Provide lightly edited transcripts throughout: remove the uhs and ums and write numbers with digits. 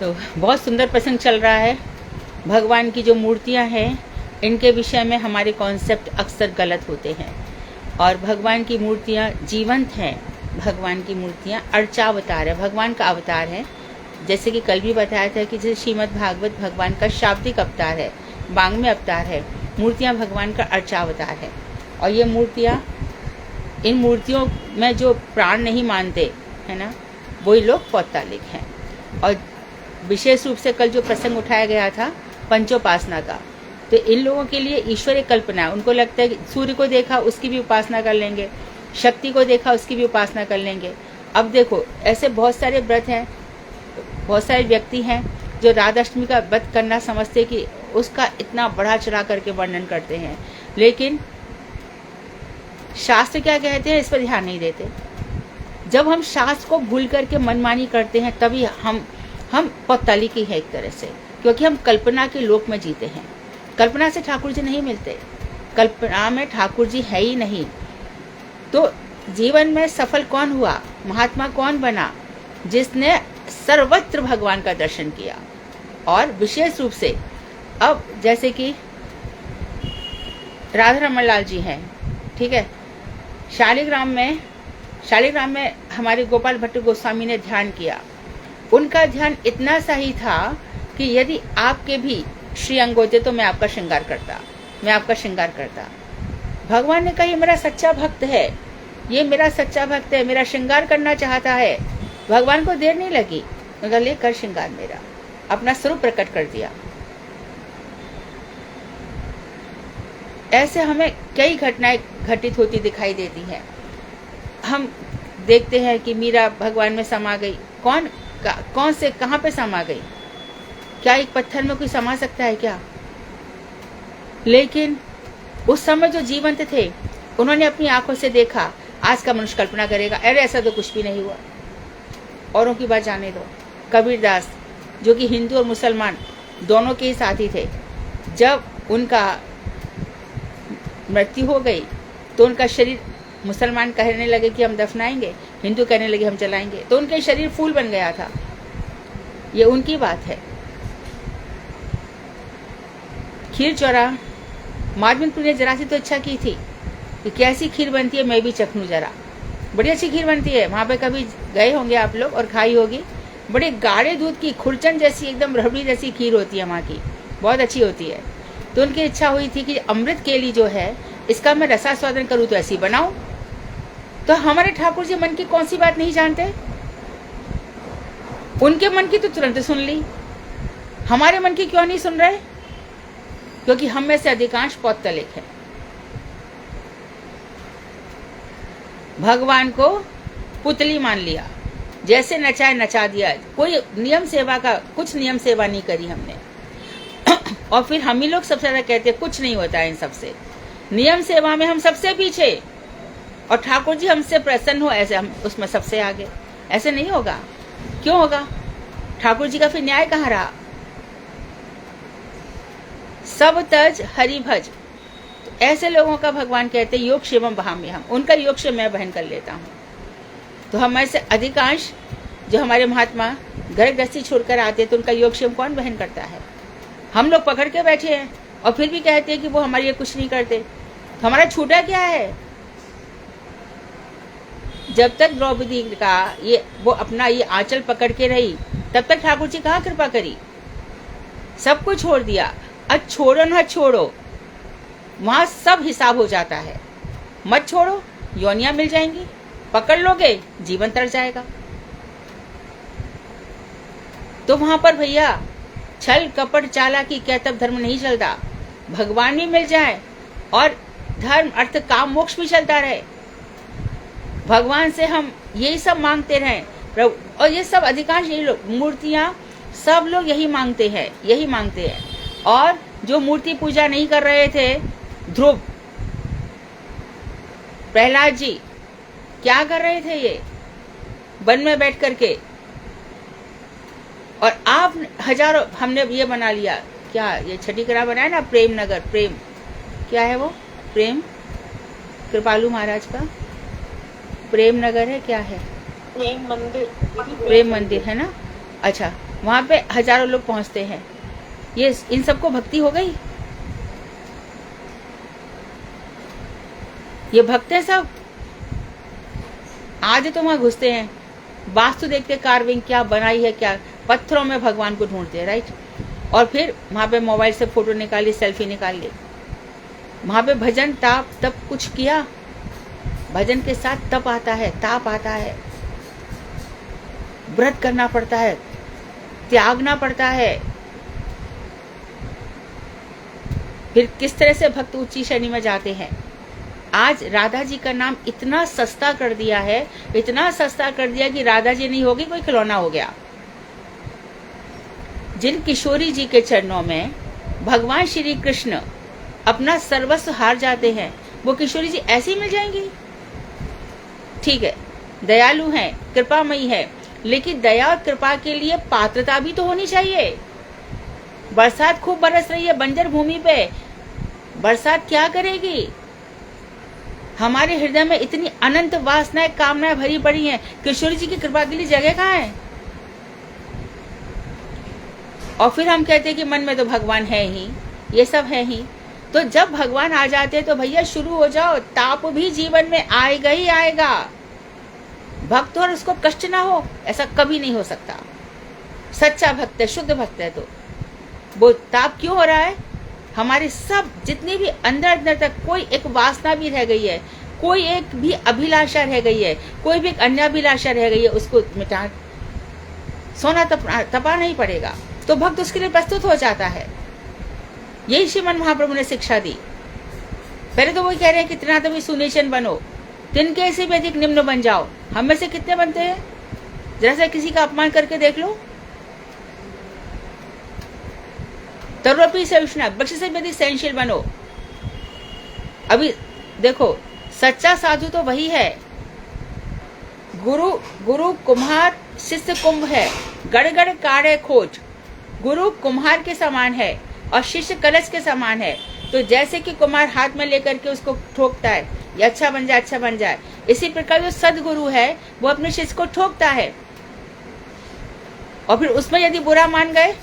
तो बहुत सुंदर प्रसंग चल रहा है। भगवान की जो मूर्तियां हैं इनके विषय में हमारे कॉन्सेप्ट अक्सर गलत होते हैं और भगवान की मूर्तियां जीवंत हैं। भगवान की मूर्तियां अर्चावतार है, भगवान का अवतार है। जैसे कि कल भी बताया था कि जैसे श्रीमद् भागवत भगवान का शाब्दिक अवतार है, वांग्मय अवतार है, मूर्तियां भगवान का अर्चावतार है। और ये मूर्तियां, इन मूर्तियों में जो प्राण नहीं मानते है ना, वही लोग पौत्तालिक हैं। और विशेष रूप से कल जो प्रसंग उठाया गया था पंचोपासना का, तो इन लोगों के लिए ईश्वर एक कल्पना है। उनको लगता है कि सूर्य को देखा उसकी भी उपासना कर लेंगे, शक्ति को देखा उसकी भी उपासना कर लेंगे। अब देखो ऐसे बहुत सारे व्रत हैं, बहुत सारे व्यक्ति हैं जो राधाष्टमी का व्रत करना समझते कि उसका इतना बढ़ा चढ़ा करके वर्णन करते हैं, लेकिन शास्त्र क्या कहते हैं इस पर ध्यान नहीं देते। जब हम शास्त्र को भूल करके मनमानी करते हैं तभी हम पौत्तालिक ही है एक तरह से, क्योंकि हम कल्पना के लोक में जीते हैं। कल्पना से ठाकुर जी नहीं मिलते, कल्पना में ठाकुर जी है ही नहीं। तो जीवन में सफल कौन हुआ, महात्मा कौन बना, जिसने सर्वत्र भगवान का दर्शन किया। और विशेष रूप से अब जैसे कि राधा रमन लाल जी हैं, ठीक है, शालिग्राम में हमारे गोपाल भट्ट गोस्वामी ने ध्यान किया। उनका ध्यान इतना सही था कि यदि आपके भी श्रीअंग होते तो मैं आपका श्रृंगार करता। भगवान ने कहा ये मेरा सच्चा भक्त है, ये मेरा सच्चा भक्त है, मेरा श्रृंगार करना चाहता है। भगवान को देर नहीं लगी, मगर ले कर श्रृंगार, मेरा अपना स्वरूप प्रकट कर दिया। ऐसे हमें कई घटनाएं घटित होती दिखाई देती हैं। हम देखते हैं कि मीरा भगवान में समा गई। कौन से कहाँ पे समा गई? क्या एक पत्थर में कोई समा सकता है क्या? लेकिन उस समय जो जीवंत थे उन्होंने अपनी आंखों से देखा। आज का मनुष्य कल्पना करेगा अरे ऐसा तो कुछ भी नहीं हुआ, औरों की बात जाने दो। कबीरदास जो कि हिंदू और मुसलमान दोनों के ही साथी थे, जब उनका मृत्यु हो गई तो उनका शरीर, मुसलमान कहने लगे कि हम दफनाएंगे, हिंदू कहने लगे हम जलाएंगे, तो उनका शरीर फूल बन गया था। ये उनकी बात है। खीर चौरा माधवनपुर ने जरा सी तो इच्छा की थी कि कैसी खीर बनती है मैं भी चखूं जरा। बड़ी अच्छी खीर बनती है, वहां पे कभी गए होंगे आप लोग और खाई होगी। बड़े गाढ़े दूध की खुरचन जैसी एकदम रबड़ी जैसी खीर होती है वहाँ की, बहुत अच्छी होती है। तो उनकी इच्छा हुई थी कि अमृत केली जो है इसका मैं रसास्वादन करूँ तो ऐसी बनाऊं। तो हमारे ठाकुर जी मन की कौन सी बात नहीं जानते? उनके मन की तो तुरंत सुन ली, हमारे मन की क्यों नहीं सुन रहे? क्योंकि हम में से अधिकांश पौत्तलिक है। भगवान को पुतली मान लिया, जैसे नचाए नचा दिया। कोई नियम सेवा का, कुछ नियम सेवा नहीं करी हमने। और फिर हम ही लोग सबसे ज्यादा कहते हैं कुछ नहीं होता है इन सबसे। नियम सेवा में हम सबसे पीछे और ठाकुर जी हमसे प्रसन्न हो ऐसे हम उसमें सबसे आगे। ऐसे नहीं होगा। क्यों होगा? ठाकुर जी का फिर न्याय कहाँ रहा? सब तज हरि भज। तो ऐसे लोगों का भगवान कहते हैं योग क्षेमम बहाम्य, हम उनका योग क्षेम मैं बहन कर लेता हूँ। तो हम ऐसे अधिकांश जो हमारे महात्मा घर गृहस्थी छोड़कर आते तो उनका योग क्षेम कौन बहन करता है? हम लोग पकड़ के बैठे हैं और फिर भी कहते हैं कि वो हमारे लिए कुछ नहीं करते। तो हमारा छूटा क्या है? जब तक द्रौपदी का वो अपना ये आंचल पकड़ के रही तब तक ठाकुर जी कहाँ कृपा करी? सब कुछ छोड़ दिया। अब छोड़ो ना छोड़ो, वहां सब हिसाब हो जाता है। मत छोड़ो, योनियां मिल जाएंगी। पकड़ लोगे, जीवन तर जाएगा। तो वहां पर भैया छल कपट चालाकी क्या तब धर्म नहीं चलता। भगवान भी मिल जाए और धर्म अर्थ काम मोक्ष भी चलता रहे। भगवान से हम यही सब मांगते रहें प्रभु। और ये सब अधिकांश यही लोग, मूर्तियां, सब लोग यही मांगते हैं। और जो मूर्ति पूजा नहीं कर रहे थे, ध्रुव, प्रहलाद जी क्या कर रहे थे? ये वन में बैठ करके। और आप हजारों, हमने ये बना लिया, क्या ये छठी करा बनाया ना, प्रेम नगर, प्रेम क्या है वो, प्रेम कृपालू महाराज का प्रेम नगर है, क्या है, प्रेम मंदिर है ना। अच्छा, वहां पे हजारों लोग पहुंचते हैं। ये इन सबको भक्ति हो गई? ये भक्त हैं सब। आज तो वहां घुसते हैं, वास्तु देखते, कार्विंग क्या बनाई है, क्या पत्थरों में भगवान को ढूंढते हैं, राइट। और फिर वहां पे मोबाइल से फोटो निकाली, सेल्फी निकाल ली। वहां पे भजन ताप तप कुछ किया? भजन के साथ तप आता है, ताप आता है, व्रत करना पड़ता है, त्यागना पड़ता है। फिर किस तरह से भक्त ऊंची श्रेणी में जाते हैं। आज राधा जी का नाम इतना सस्ता कर दिया है, इतना सस्ता कर दिया कि राधा जी नहीं होगी, कोई खिलौना हो गया। जिन किशोरी जी के चरणों में भगवान श्री कृष्ण अपना सर्वस्व हार जाते हैं, वो किशोरी जी ऐसी मिल जाएंगी? ठीक है, दयालु हैं, कृपामयी है, लेकिन दया और कृपा के लिए पात्रता भी तो होनी चाहिए। बरसात खूब बरस रही है बंजर भूमि पे, बरसात क्या करेगी? हमारे हृदय में इतनी अनंत वासनाएं, कामनाएं भरी पड़ी हैं, किशोरी जी की कृपा के लिए जगह कहाँ है? और फिर हम कहते हैं कि मन में तो भगवान है ही, ये सब है ही। तो जब भगवान आ जाते हैं तो भैया शुरू हो जाओ, ताप भी जीवन में आएगा ही आएगा। भक्त और उसको कष्ट ना हो, ऐसा कभी नहीं हो सकता। सच्चा भक्त है, शुद्ध भक्त है। तो वो ताप क्यों हो रहा है? हमारे सब जितनी भी अंदर अंदर तक कोई एक वासना भी रह गई है, कोई एक भी अभिलाषा रह गई है, कोई भी एक अन्य अभिलाषा रह गई है, उसको मिटा, सोना तपा नहीं पड़ेगा। तो भक्त उसके लिए प्रस्तुत हो जाता है। यही श्रीमन महाप्रभु ने शिक्षा दी। पहले तो वही कह रहे हैं कि त्रिनाथवी सुनीचन बनो, तिनके से भी अधिक निम्न बन जाओ। हम में से कितने बनते हैं? जरा सा किसी का अपमान करके देख लो। तरुपी से विष्णु, बख्श से भी अधिक सहनशील बनो। अभी देखो, सच्चा साधु तो वही है। गुरु कुम्हार, शिष्य कुंभ है, गड़गड़ काढ़े खोज। गुरु कुम्हार के समान है और शिष्य कलश के समान है। तो जैसे कि कुम्हार हाथ में लेकर के उसको ठोकता है, ये अच्छा बन जाए, अच्छा बन जाए, इसी प्रकार जो सदगुरु है वो अपने शिष्य को ठोकता है। और फिर उसमें यदि बुरा मान गए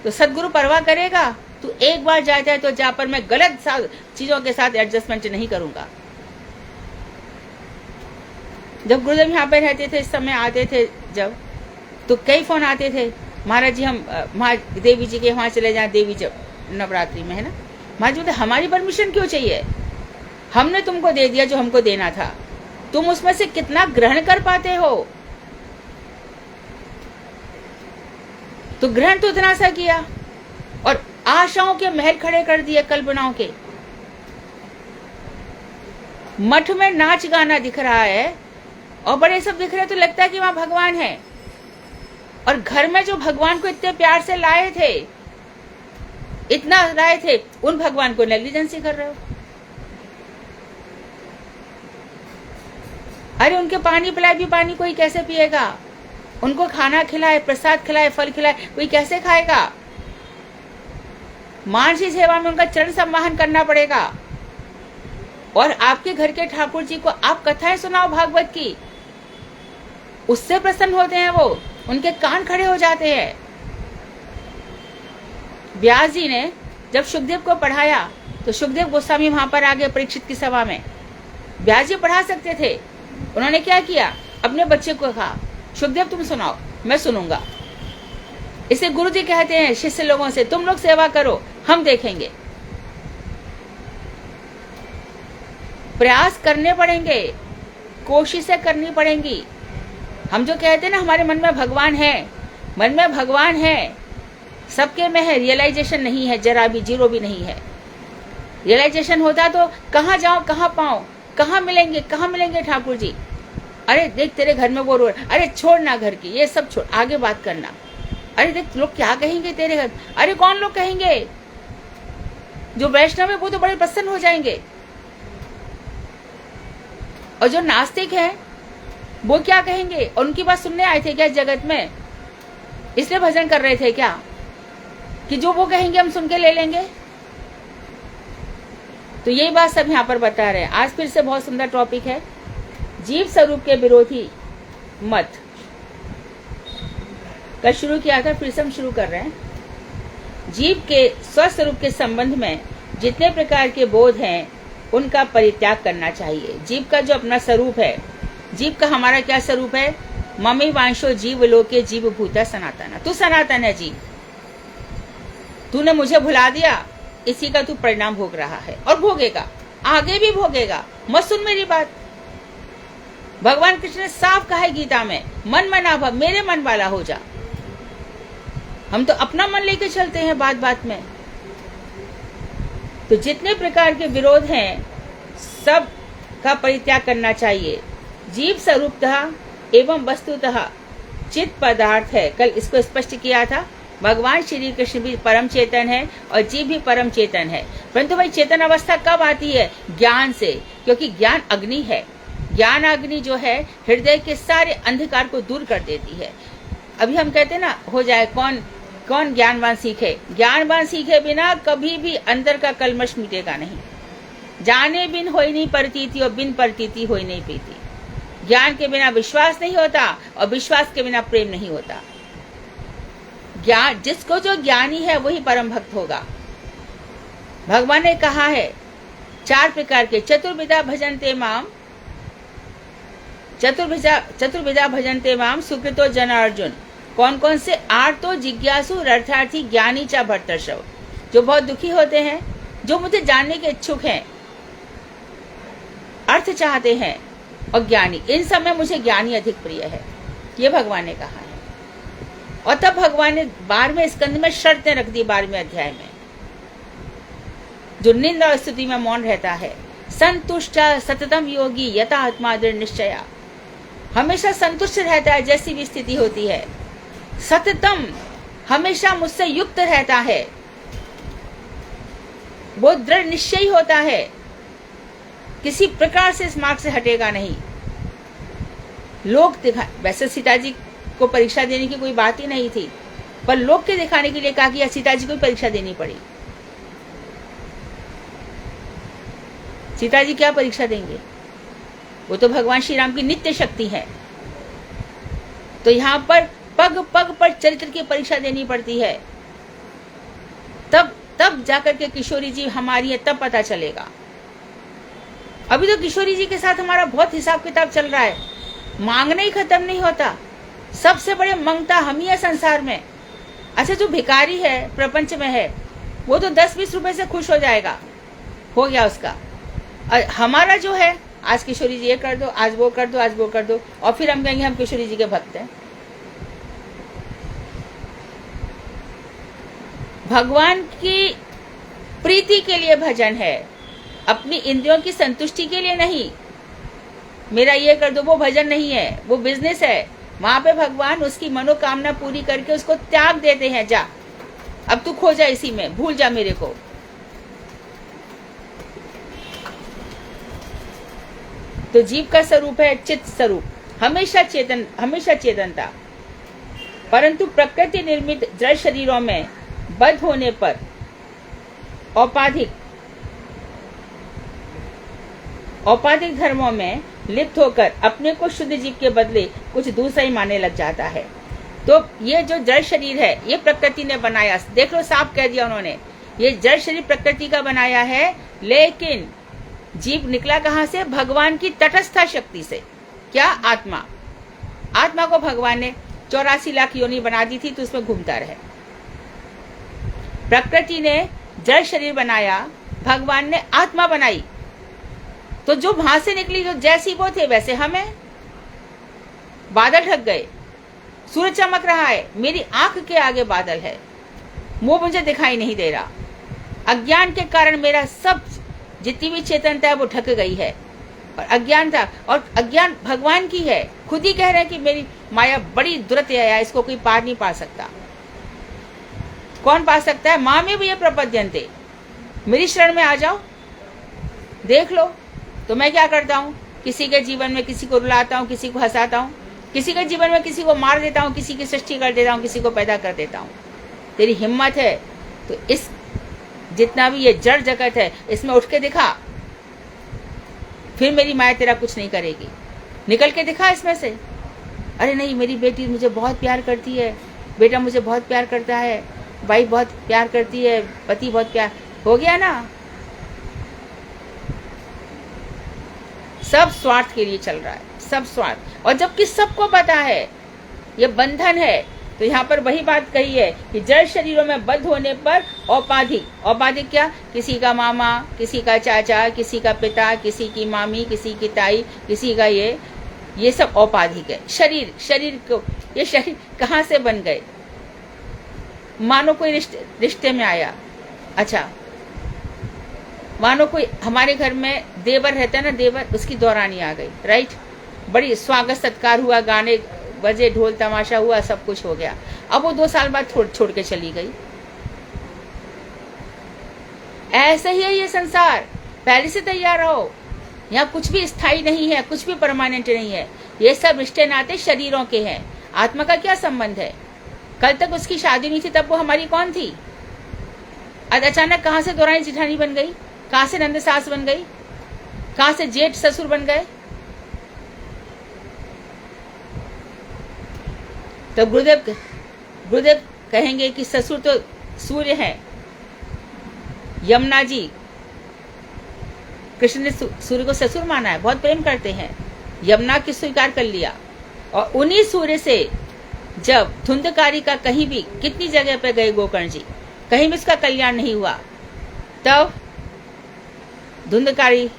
तो सदगुरु परवाह करेगा? तू एक बार जाता है तो जा, पर मैं गलत चीजों के साथ एडजस्टमेंट नहीं करूंगा। जब गुरुदेव यहाँ पे रहते थे, इस समय आते थे जब, तो कई फोन आते थे, महाराज जी हम देवी जी के वहां चले जाएं, देवी जब नवरात्रि में है ना। महाराज बोलते हमारी परमिशन क्यों चाहिए? हमने तुमको दे दिया जो हमको देना था, तुम उसमें से कितना ग्रहण कर पाते हो? तो ग्रहण तो इतना सा किया और आशाओं के महल खड़े कर दिए, कल्पनाओं के। मठ में नाच गाना दिख रहा है और बड़े सब दिख रहे हैं, तो लगता है कि वहां भगवान है। और घर में जो भगवान को इतने प्यार से लाए थे, इतना लाए थे, उन भगवान को नेग्लिजेंसी कर रहे हो। अरे उनके पानी पिलाए भी पानी कोई कैसे पिएगा? उनको खाना खिलाए, प्रसाद खिलाए, फल खिलाए, कोई कैसे खाएगा? मानसी सेवा में उनका चरण सम्मान करना पड़ेगा। और आपके घर के ठाकुर जी को आप कथाएं सुनाओ भागवत की, उससे प्रसन्न होते हैं वो, उनके कान खड़े हो जाते हैं। व्यास जी ने जब सुखदेव को पढ़ाया तो सुखदेव गोस्वामी वहां पर आ गए परीक्षित की सभा में। व्यास जी पढ़ा सकते थे, उन्होंने क्या किया? अपने बच्चे को कहा सुखदेव तुम सुनाओ, मैं सुनूंगा। इसे गुरु जी कहते हैं शिष्य लोगों से, तुम लोग सेवा करो, हम देखेंगे। प्रयास करने पड़ेंगे, कोशिशें करनी पड़ेंगी। हम जो कहते हैं ना हमारे मन में भगवान है, मन में भगवान है, सबके में है, रियलाइजेशन नहीं है, जरा भी, जीरो भी नहीं है। रियलाइजेशन होता तो कहाँ जाओ, कहाँ पाओ, कहाँ मिलेंगे ठाकुर जी? अरे देख तेरे घर में वो रो, अरे छोड़ ना घर की, ये सब छोड़, आगे बात करना। अरे देख लोग क्या कहेंगे तेरे घर, अरे कौन लोग कहेंगे? जो वैष्णव है वो तो बड़े प्रसन्न हो जाएंगे। और जो नास्तिक है वो क्या कहेंगे? और उनकी बात सुनने आए थे क्या इस जगत में? इसलिए भजन कर रहे थे क्या कि जो वो कहेंगे हम सुन के ले लेंगे? तो यही बात सब यहाँ पर बता रहे हैं। आज फिर से बहुत सुंदर टॉपिक है, जीव स्वरूप के विरोधी मत। कल शुरू किया था, फिर से हम शुरू कर रहे हैं। जीव के स्वस्वरूप के संबंध में जितने प्रकार के बोध हैं उनका परित्याग करना चाहिए। जीव का जो अपना स्वरूप है, जीव का हमारा क्या स्वरूप है? ममी वांशो जीव लोके जीव भूता सनातन। तू सनातन है जीव, तूने मुझे भुला दिया, इसी का तू परिणाम भोग रहा है और भोगेगा, आगे भी भोगेगा। मत सुन मेरी बात। भगवान कृष्ण ने साफ कहा है गीता में, मन मना भव, मेरे मन वाला हो जा। हम तो अपना मन लेके चलते हैं बात बात में। तो जितने प्रकार के विरोध हैं सब का परित्याग करना चाहिए। जीव स्वरूपतः एवं वस्तुतः चित पदार्थ है। कल इसको स्पष्ट किया था। भगवान श्री कृष्ण भी परम चेतन है और जीव भी परम चेतन है, परंतु भाई चेतन अवस्था कब आती है? ज्ञान से, क्योंकि ज्ञान अग्नि है। ज्ञान अग्नि जो है हृदय के सारे अंधकार को दूर कर देती है। अभी हम कहते हैं ना, हो जाए कौन कौन ज्ञानवान सीखे। ज्ञानवान सीखे बिना कभी भी अंदर का कलमश मिटेगा नहीं। जाने बिन होई नहीं प्रतीति और बिन प्रतीति होई नहीं प्रीति। ज्ञान के बिना विश्वास नहीं होता और विश्वास के बिना प्रेम नहीं होता। ज्ञान, जिसको जो ज्ञानी है वही परम भक्त होगा। भगवान ने कहा है 4 प्रकार के चतुर्विधा भजन्ते माम, चतुर्विधा भजन्ते माम सुकृतो जन अर्जुन। कौन कौन से? आर्तो जिज्ञासु अर्थार्थी ज्ञानी चा भर्तर्षव। जो बहुत दुखी होते हैं, जो मुझे जानने के इच्छुक हैं, अर्थ चाहते हैं, और ज्ञानी। इन सब में मुझे ज्ञानी अधिक प्रिय है, ये भगवान ने कहा है। और तब भगवान ने 12वें स्कंद में शर्तें रख दी। 12वें अध्याय में जो निंदा और स्तुति में मौन रहता है, संतुष्ट सततम योगी यथा आत्मा दृढ़ निश्चया। हमेशा संतुष्ट रहता है जैसी भी स्थिति होती है। सततम, हमेशा मुझसे युक्त रहता है, वो दृढ़ निश्चयी होता है, किसी प्रकार से इस मार्ग से हटेगा नहीं। लोग दिखा, वैसे सीता जी को परीक्षा देने की कोई बात ही नहीं थी, पर लोग के दिखाने के लिए कहा कि सीता जी को परीक्षा देनी पड़ी। सीता जी क्या परीक्षा देंगे? वो तो भगवान श्री राम की नित्य शक्ति है। तो यहाँ पर पग पग पर चरित्र की परीक्षा देनी पड़ती है। तब जाकर के किशोरी जी हमारी है, तब पता चलेगा। अभी तो किशोरी जी के साथ हमारा बहुत हिसाब किताब चल रहा है। मांगना ही खत्म नहीं होता। सबसे बड़े मंगता हम ही है संसार में। अच्छा, जो भिखारी है प्रपंच में है, वो तो 10-20 रुपए से खुश हो जाएगा, हो गया उसका। और हमारा जो है, आज किशोरी जी ये कर दो, आज वो कर दो, आज वो कर दो, और फिर हम कहेंगे हम किशोरी जी के भक्त हैं। भगवान की प्रीति के लिए भजन है, अपनी इंद्रियों की संतुष्टि के लिए नहीं। मेरा ये कर दो, वो भजन नहीं है, वो बिजनेस है। वहां पे भगवान उसकी मनोकामना पूरी करके उसको त्याग देते हैं। जा, अब तू खो जा इसी में, भूल जा मेरे को। तो जीव का स्वरूप है चित्त स्वरूप, हमेशा चेतनता। परंतु प्रकृति निर्मित जड़ शरीरों में बद्ध होने पर औपाधिक धर्मों में लिप्त होकर अपने को शुद्ध जीव के बदले कुछ दूसरा ही मानने लग जाता है। तो ये जो जड़ शरीर है, ये प्रकृति ने बनाया। देख लो, साफ कह दिया उन्होंने, ये जड़ शरीर प्रकृति का बनाया है। लेकिन जीव निकला कहां से? भगवान की तटस्थ शक्ति से। क्या? आत्मा को भगवान ने 84 लाख योनि बना दी थी, तो उसमें घूमता रहे। प्रकृति ने जड़ शरीर बनाया, भगवान ने आत्मा बनाई। तो जो वहां से निकली, जो जैसी वो थे वैसे हम हैं। बादल ढक गए, सूरज चमक रहा है, मेरी आंख के आगे बादल है, वो मुझे दिखाई नहीं दे रहा। अज्ञान के कारण मेरा सब जितनी भी चेतनता है वो ढक गई है। और अज्ञान भगवान की है। खुद ही कह रहे हैं कि मेरी माया बड़ी दुरत्य है, इसको कोई पार नहीं पा सकता। कौन पा सकता है? माँ में भी ये प्रपद्यन्ते, मेरी शरण में आ जाओ, देख लो। तो मैं क्या करता हूँ? किसी के जीवन में किसी को रुलाता हूँ, किसी को हंसाता हूँ, किसी के जीवन में किसी को मार देता हूँ, किसी की सृष्टि कर देता हूँ, किसी को पैदा कर देता हूँ। तेरी हिम्मत है तो इस जितना भी ये जड़ जगत है इसमें उठ के दिखा, फिर मेरी माया तेरा कुछ नहीं करेगी। निकल के दिखा इसमें से। अरे नहीं, मेरी बेटी मुझे बहुत प्यार करती है, बेटा मुझे बहुत प्यार करता है, वाइफ बहुत प्यार करती है, पति बहुत प्यार, हो गया ना। सब स्वार्थ के लिए चल रहा है, सब स्वार्थ। और जबकि सबको पता है ये बंधन है, तो यहाँ पर वही बात कही है कि जड़ शरीरों में बद्ध होने पर औपाधिक, औपाधिक क्या, किसी का मामा, किसी का चाचा, किसी का पिता, किसी की मामी, किसी की ताई, किसी का ये सब औपाधिक है। शरीर को, ये शरीर कहाँ से बन गए? मानो कोई रिश्ते में आया, अच्छा मानो कोई हमारे घर में देवर रहता है ना, देवर, उसकी दौरानी आ गई, राइट, बड़ी स्वागत सत्कार हुआ, गाने बजे, ढोल तमाशा हुआ, सब कुछ हो गया। अब वो 2 साल बाद छोड़ के चली गई। ऐसे ही है ये संसार, पहले से तैयार रहो। यहाँ कुछ भी स्थायी नहीं है, कुछ भी परमानेंट नहीं है। ये सब रिश्ते नाते शरीरों के हैं। आत्मा का क्या संबंध है? कल तक उसकी शादी नहीं थी, तब वो हमारी कौन थी? आज अचानक कहाँ से दौरानी जिठानी बन गई? कहाँ से नंद सास बन गई? कहाँ से जेठ ससुर बन गए? तो गुरुदेव कहेंगे कि ससुर तो सूर्य हैं, यमुना जी, कृष्ण ने सूर्य को ससुर माना है, बहुत प्रेम करते हैं, यमुना की स्वीकार कर लिया। और उन्हीं सूर्य से जब धुंधकारी का कहीं भी, कितनी जगह पे गए गोकर्ण जी, कहीं भी उसका कल्याण नहीं हुआ, तब धुंधकारी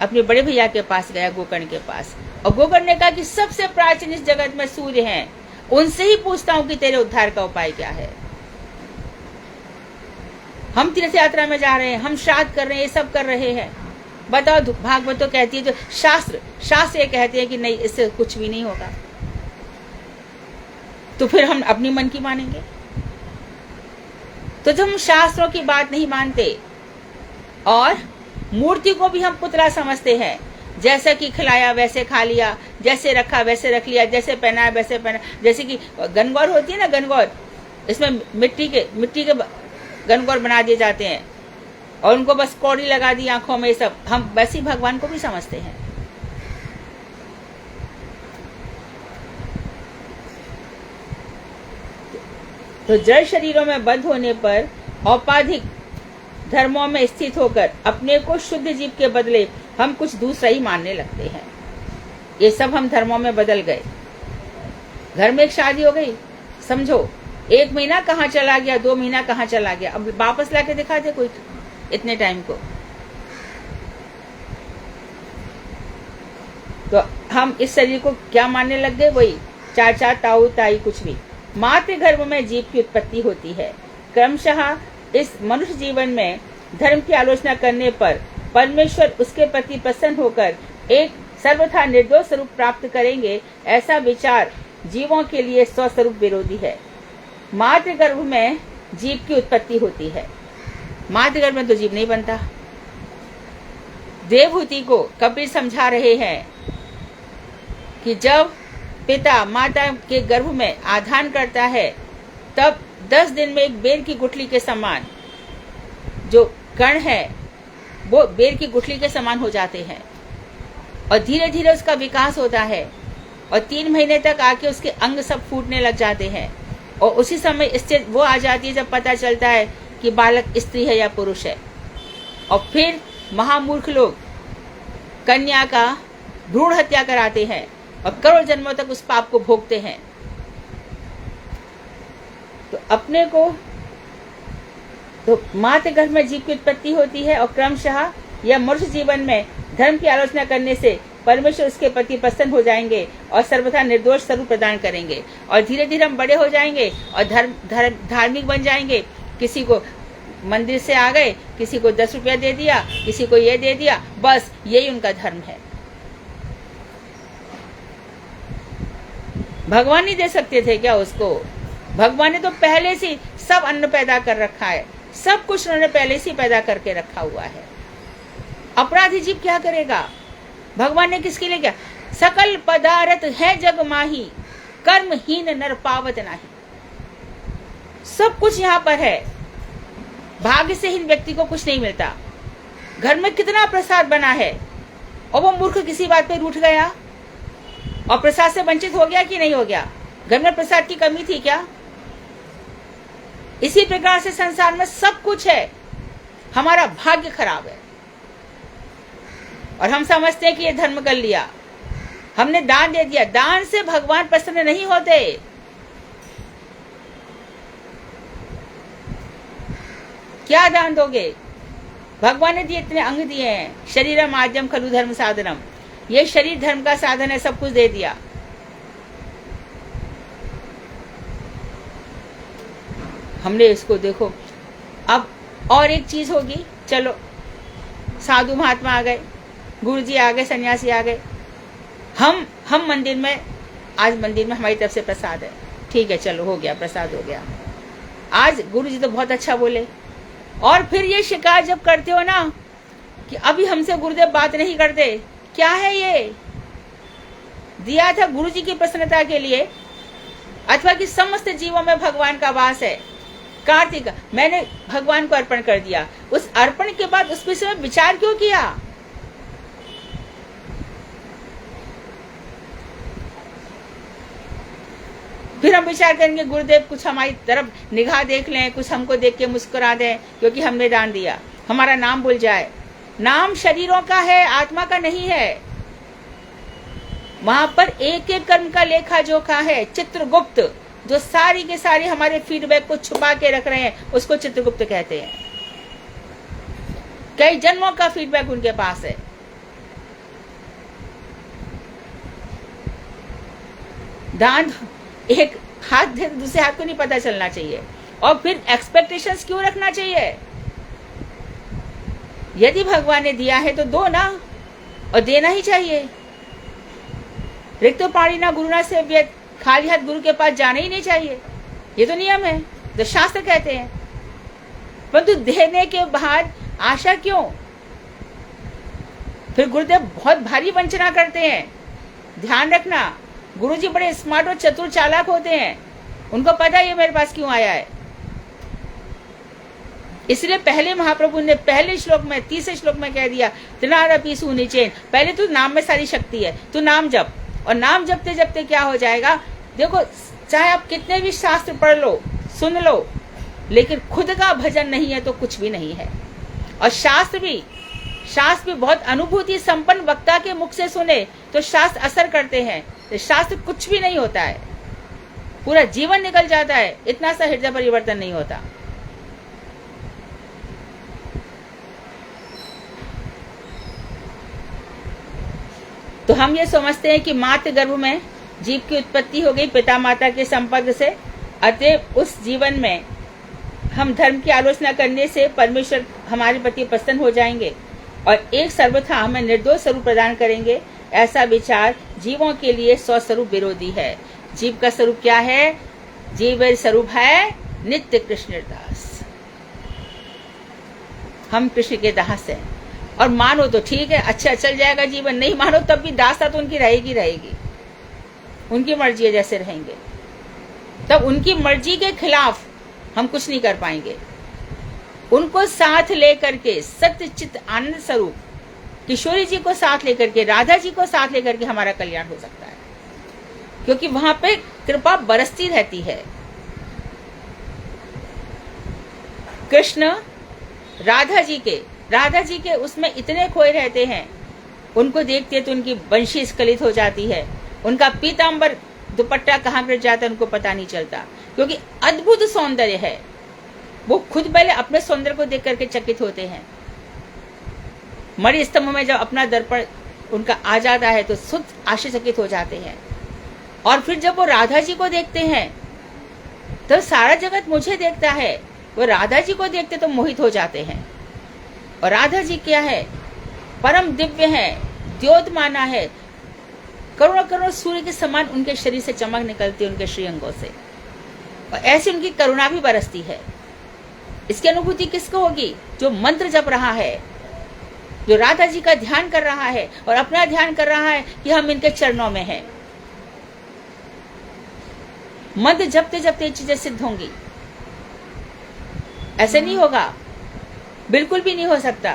अपने बड़े भैया के पास गया, गोकर्ण के पास, और गोकर्ण ने कहा कि सबसे प्राचीन इस जगत में सूर्य हैं, उनसे ही पूछता हूं कि तेरे उद्धार का उपाय क्या है। हम तीर्थ यात्रा में जा रहे हैं, हम श्राद्ध कर रहे हैं, ये सब कर रहे हैं, बताओ। भागवत तो कहती है, जो शास्त्र ये कहते हैं कि नहीं, इससे कुछ भी नहीं होगा, तो फिर हम अपनी मन की मानेंगे? तो जब हम शास्त्रों की बात नहीं मानते और मूर्ति को भी हम पुतला समझते हैं, जैसे कि खिलाया वैसे खा लिया, जैसे रखा वैसे रख लिया, जैसे पहनाया वैसे पहना, जैसे कि गनगौर होती है ना, गनगौर, इसमें मिट्टी के गनगौर बना दिए जाते हैं और उनको बस कौड़ी लगा दी आंखों में, सब हम वैसे ही भगवान को भी समझते हैं। तो जड़ शरीरों में बद्ध होने पर औपाधिक धर्मों में स्थित होकर अपने को शुद्ध जीव के बदले हम कुछ दूसरा ही मानने लगते हैं। ये सब हम धर्मों में बदल गए। घर में एक शादी हो गई, समझो 1 महीना कहाँ चला गया, 2 महीना कहाँ चला गया, अब वापस लाके दिखा दे कोई इतने टाइम को। तो हम इस शरीर को क्या मानने लग गए? वही चाचा ताऊ ताई, कुछ भी। मातृ गर्भ में जीव की उत्पत्ति होती है। क्रमशः इस मनुष्य जीवन में धर्म की आलोचना करने पर परमेश्वर उसके प्रति प्रसन्न होकर एक सर्वथा निर्दोष स्वरूप प्राप्त करेंगे, ऐसा विचार जीवों के लिए स्वस्वरूप विरोधी है। मातृ गर्भ में जीव की उत्पत्ति होती है, मातृ गर्भ में तो जीव नहीं बनता। देवहूति को कबीर समझा रहे हैं कि जब पिता माता के गर्भ में आधान करता है, तब 10 दिन में एक बेर की गुठली के समान जो कण है वो बेर की गुठली के समान हो जाते हैं और धीरे धीरे उसका विकास होता है और 3 महीने तक आके उसके अंग सब फूटने लग जाते हैं और उसी समय स्थिति वो आ जाती है जब पता चलता है कि बालक स्त्री है या पुरुष है। और फिर महामूर्ख लोग कन्या का भ्रूण हत्या कराते हैं और करोड़ जन्मों तक उस पाप को भोगते हैं। तो अपने को तो मातृ गर्भ में जीव की उत्पत्ति होती है और क्रमशः यह मनुष्य जीवन में धर्म की आलोचना करने से परमेश्वर उसके प्रति प्रसन्न हो जाएंगे और सर्वथा निर्दोष स्वरूप प्रदान करेंगे और धीरे धीरे हम बड़े हो जाएंगे और धार्मिक बन जाएंगे। किसी को मंदिर से आ गए, किसी को 10 रुपया दे दिया, किसी को ये दे दिया, बस यही उनका धर्म है। भगवान नहीं दे सकते थे क्या उसको? भगवान ने तो पहले से सब अन्न पैदा कर रखा है, सब कुछ उन्होंने पहले से पैदा करके रखा हुआ है। अपराधी जीव क्या करेगा? भगवान ने किसके लिए क्या? सकल पदार्थ है जग माही, कर्महीन नर पावत नाही। सब कुछ यहाँ पर है। भाग्य से हीन व्यक्ति को कुछ नहीं मिलता। घर में कितना प्रसाद बना है और वो मूर्ख किसी बात पे रूठ गया और प्रसाद से वंचित हो गया कि नहीं हो गया? घर में प्रसाद की कमी थी क्या? इसी प्रकार से संसार में सब कुछ है, हमारा भाग्य खराब है और हम समझते हैं कि ये धर्म कर लिया, हमने दान दे दिया। दान से भगवान प्रसन्न नहीं होते। क्या दान दोगे? भगवान ने दिए, इतने अंग दिए हैं। शरीरम आद्यम खलु धर्म साधनम, ये शरीर धर्म का साधन है, सब कुछ दे दिया। हमने इसको देखो। अब और एक चीज होगी, चलो साधु महात्मा आ गए, गुरुजी आ गए, सन्यासी आ गए, हम मंदिर में, आज मंदिर में हमारी तरफ से प्रसाद है, ठीक है, चलो हो गया, प्रसाद हो गया। आज गुरुजी तो बहुत अच्छा बोले, और फिर ये शिकायत जब करते हो ना कि अभी हमसे गुरुदेव बात नहीं करते, क्या है ये? दिया था गुरुजी की प्रसन्नता के लिए, अथवा कि समस्त जीवों में भगवान का वास है। कार्तिक मैंने भगवान को अर्पण कर दिया, उस अर्पण के बाद उस विषय में विचार क्यों किया? फिर हम विचार करेंगे गुरुदेव कुछ हमारी तरफ निगाह देख लें, कुछ हमको देख के मुस्कुरा दें क्योंकि हमने दान दिया, हमारा नाम भूल जाए। नाम शरीरों का है, आत्मा का नहीं है। वहां पर एक एक कर्म का लेखा जोखा है। चित्रगुप्त जो सारी के सारी हमारे फीडबैक को छुपा के रख रहे हैं, उसको चित्रगुप्त कहते हैं। कई जन्मों का फीडबैक उनके पास है। दान एक हाथ दे दूसरे हाथ को नहीं पता चलना चाहिए। और फिर एक्सपेक्टेशंस क्यों रखना चाहिए? यदि भगवान ने दिया है तो दो ना, और देना ही चाहिए। रिक्तो पाणी ना गुरु ना सेव्यत, खाली हाथ गुरु के पास जाना ही नहीं चाहिए, ये तो नियम है, तो शास्त्र कहते हैं। परंतु देने के बाद आशा क्यों? फिर गुरुदेव बहुत भारी वंचना करते हैं। ध्यान रखना, गुरुजी बड़े स्मार्ट और चतुर चालाक होते हैं, उनको पता है ये मेरे पास क्यों आया है। इसलिए पहले महाप्रभु ने पहले श्लोक में, तीसरे श्लोक में कह दिया, त्रिनादपि सुनिचेन, पहले तो नाम में सारी शक्ति है, तू नाम जप। और नाम जपते जपते क्या हो जाएगा? देखो, चाहे आप कितने भी शास्त्र पढ़ लो, सुन लो, लेकिन खुद का भजन नहीं है तो कुछ भी नहीं है। और शास्त्र भी बहुत अनुभूति संपन्न वक्ता के मुख से सुने तो शास्त्र असर करते हैं, तो शास्त्र कुछ भी नहीं होता है, पूरा जीवन निकल जाता है, इतना सा हृदय परिवर्तन नहीं होता। तो हम ये समझते हैं कि मातृ गर्भ में जीव की उत्पत्ति हो गई पिता माता के संपर्क से, अतः उस जीवन में हम धर्म की आलोचना करने से परमेश्वर हमारे प्रति प्रसन्न हो जाएंगे और एक सर्वथा हमें निर्दोष स्वरूप प्रदान करेंगे। ऐसा विचार जीवों के लिए स्वस्वरूप विरोधी है। जीव का स्वरूप क्या है? जीव स्वरूप है नित्य कृष्ण दास। हम कृष्ण के दास हैं, और मानो तो ठीक है, अच्छा चल जाएगा जीवन, नहीं मानो तब भी दासता तो उनकी रहेगी। उनकी मर्जी है, जैसे रहेंगे, तब उनकी मर्जी के खिलाफ हम कुछ नहीं कर पाएंगे। उनको साथ लेकर के सत्य चित्त आनंद स्वरूप किशोरी जी को साथ लेकर के, राधा जी को साथ लेकर के हमारा कल्याण हो सकता है, क्योंकि वहां पे कृपा बरसती रहती है। कृष्ण राधा जी के उसमें इतने खोए रहते हैं, उनको देखते तो उनकी बंशी स्खलित हो जाती है, उनका पीतांबर दुपट्टा कहाँ गिर जाता है उनको पता नहीं चलता, क्योंकि अद्भुत सौंदर्य है। वो खुद पहले अपने सौंदर्य को देख करके चकित होते हैं। मणि स्तंभ में जब अपना दर्पण उनका आ जाता है तो खुद आश्चर्यचकित हो जाते हैं। और फिर जब वो राधा जी को देखते हैं तो सारा जगत मुझे देखता है, वो राधा जी को देखते तो मोहित हो जाते हैं। और राधा जी क्या है? परम दिव्य है, द्योतमाना है, करोड़ों करोड़ सूर्य के समान उनके शरीर से चमक निकलती है, उनके श्रीअंगों से, और ऐसी उनकी करुणा भी बरसती है। इसकी अनुभूति किसको होगी? जो मंत्र जप रहा है, जो राधा जी का ध्यान कर रहा है और अपना ध्यान कर रहा है कि हम इनके चरणों में हैं। मंत्र जपते जपते चीजें सिद्ध होंगी। ऐसे नहीं होगा, बिल्कुल भी नहीं हो सकता।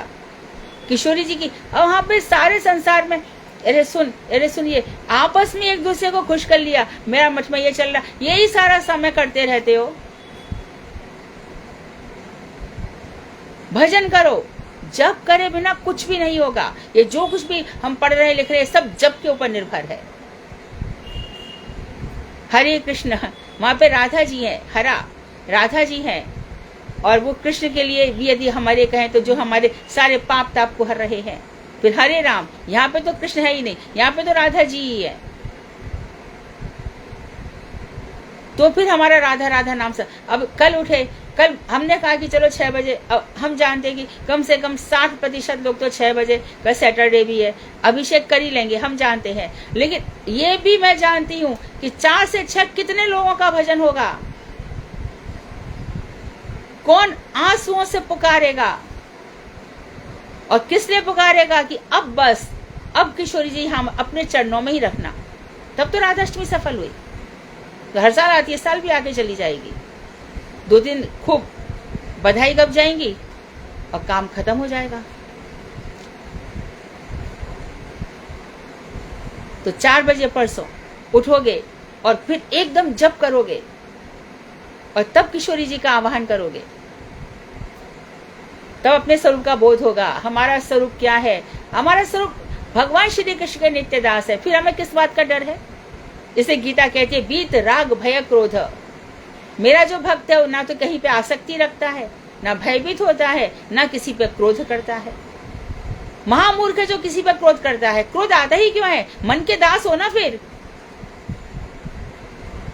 किशोरी जी की वहां पे सारे संसार में, अरे सुनिए, आपस में एक दूसरे को खुश कर लिया, मेरा मठ में ये चल रहा, यही सारा समय करते रहते हो। भजन करो। जप करे बिना कुछ भी नहीं होगा। ये जो कुछ भी हम पढ़ रहे लिख रहे सब जप के ऊपर निर्भर है। हरे कृष्ण, वहां पे राधा जी है, हरा राधा जी है, और वो कृष्ण के लिए भी यदि हमारे कहें तो जो हमारे सारे पाप ताप को हर रहे हैं। फिर हरे राम, यहाँ पे तो कृष्ण है ही नहीं, यहाँ पे तो राधा जी ही है। तो फिर हमारा राधा राधा नाम से अब कल उठे, कल हमने कहा कि चलो 6 बजे, अब हम जानते हैं कि कम से कम 60% लोग तो 6 बजे, कल सैटरडे भी है, अभिषेक कर ही लेंगे, हम जानते हैं। लेकिन ये भी मैं जानती हूँ कि 4 से 6 कितने लोगों का भजन होगा, कौन आंसुओं से पुकारेगा, और किस लिए पुकारेगा कि अब बस, अब किशोरी जी हम अपने चरणों में ही रखना। तब तो राधाष्टमी सफल हुई। तो हर साल आती है, साल भी आगे चली जाएगी, 2 दिन खूब बधाई गप जाएंगी और काम खत्म हो जाएगा। तो 4 बजे परसों उठोगे और फिर एकदम जप करोगे और तब किशोरी जी का आवाहन करोगे, तब अपने स्वरूप का बोध होगा। हमारा स्वरूप क्या है? हमारा स्वरूप भगवान श्री कृष्ण के नित्य दास है। फिर हमें किस बात का डर है? इसे गीता कहती है, बीत राग भय क्रोध। मेरा जो भक्त है ना तो कहीं पे आसक्ति रखता है, ना भयभीत होता है, ना किसी पे क्रोध करता है। महामूर्ख है जो किसी पे क्रोध करता है। क्रोध आता ही क्यों है? मन के दास हो ना। फिर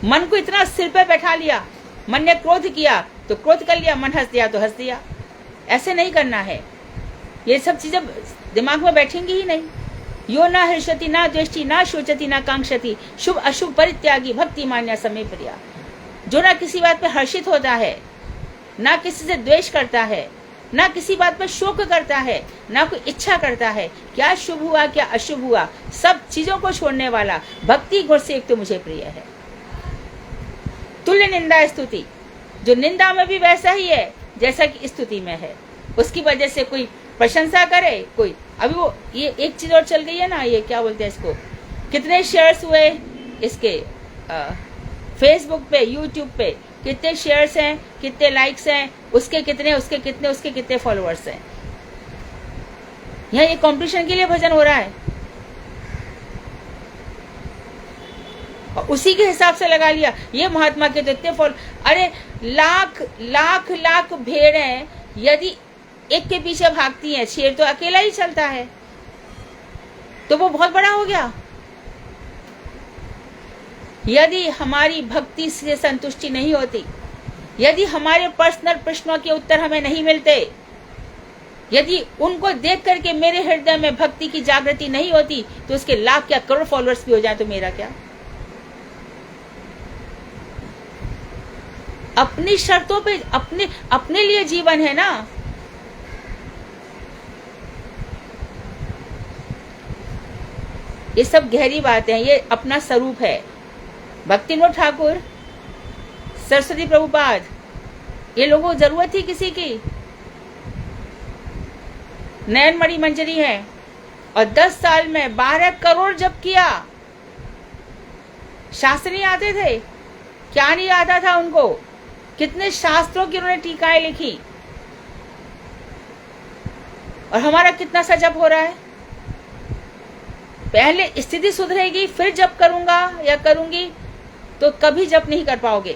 मन को इतना सिर पे बैठा लिया, मन ने क्रोध किया तो क्रोध कर लिया, मन हंस दिया तो हंस दिया। ऐसे नहीं करना है। ये सब चीजें दिमाग में बैठेंगी ही नहीं। यो ना हर्षति ना द्वेष्टि ना शोचति ना कांक्षति, शुभ अशुभ परित्यागी भक्ति मान्या समय प्रिया। जो ना किसी बात पे हर्षित होता है, ना किसी से द्वेष करता है, ना किसी बात पर शोक करता है, ना कोई इच्छा करता है, क्या शुभ हुआ क्या अशुभ हुआ, सब चीजों को छोड़ने वाला, भक्ति गुण से एक तो मुझे प्रिय है। तुल्य निंदा स्तुति, जो निंदा में भी वैसा ही है जैसा कि स्तुति में है। उसकी वजह से कोई प्रशंसा करे, कोई अभी वो ये एक चीज और चल गई है ना, ये क्या बोलते हैं इसको, कितने शेयर्स हुए इसके फेसबुक पे, यूट्यूब पे, कितने शेयर्स हैं, कितने लाइक्स हैं, उसके कितने, उसके कितने, उसके कितने फॉलोअर्स हैं। यहाँ ये कंपटीशन के लिए भजन हो रहा है और उसी के हिसाब से लगा लिया। ये महात्मा के तो इतने फॉलो, अरे लाख लाख लाख भेड़ें यदि एक के पीछे भागती हैं, शेर तो अकेला ही चलता है, तो वो बहुत बड़ा हो गया। यदि हमारी भक्ति से संतुष्टि नहीं होती, यदि हमारे पर्सनल प्रश्नों के उत्तर हमें नहीं मिलते, यदि उनको देख करके मेरे हृदय में भक्ति की जागृति नहीं होती, तो उसके लाख क्या करोड़ फॉलोअर्स भी हो जाए तो मेरा क्या। अपनी शर्तों पे अपने लिए जीवन है ना। ये सब गहरी बातें हैं, ये अपना स्वरूप है। भक्ति विनोद ठाकुर, सरस्वती प्रभुपाद, ये लोगों को जरूरत थी किसी की? नयनमणि मंजरी है और 10 साल में 12 करोड़ जप किया। शास्त्र नहीं आते थे? क्या नहीं आता था उनको? कितने शास्त्रों की उन्होंने टीकाएं लिखी, और हमारा कितना सा जप हो रहा है। पहले स्थिति सुधरेगी फिर जप करूंगा या करूंगी, तो कभी जप नहीं कर पाओगे।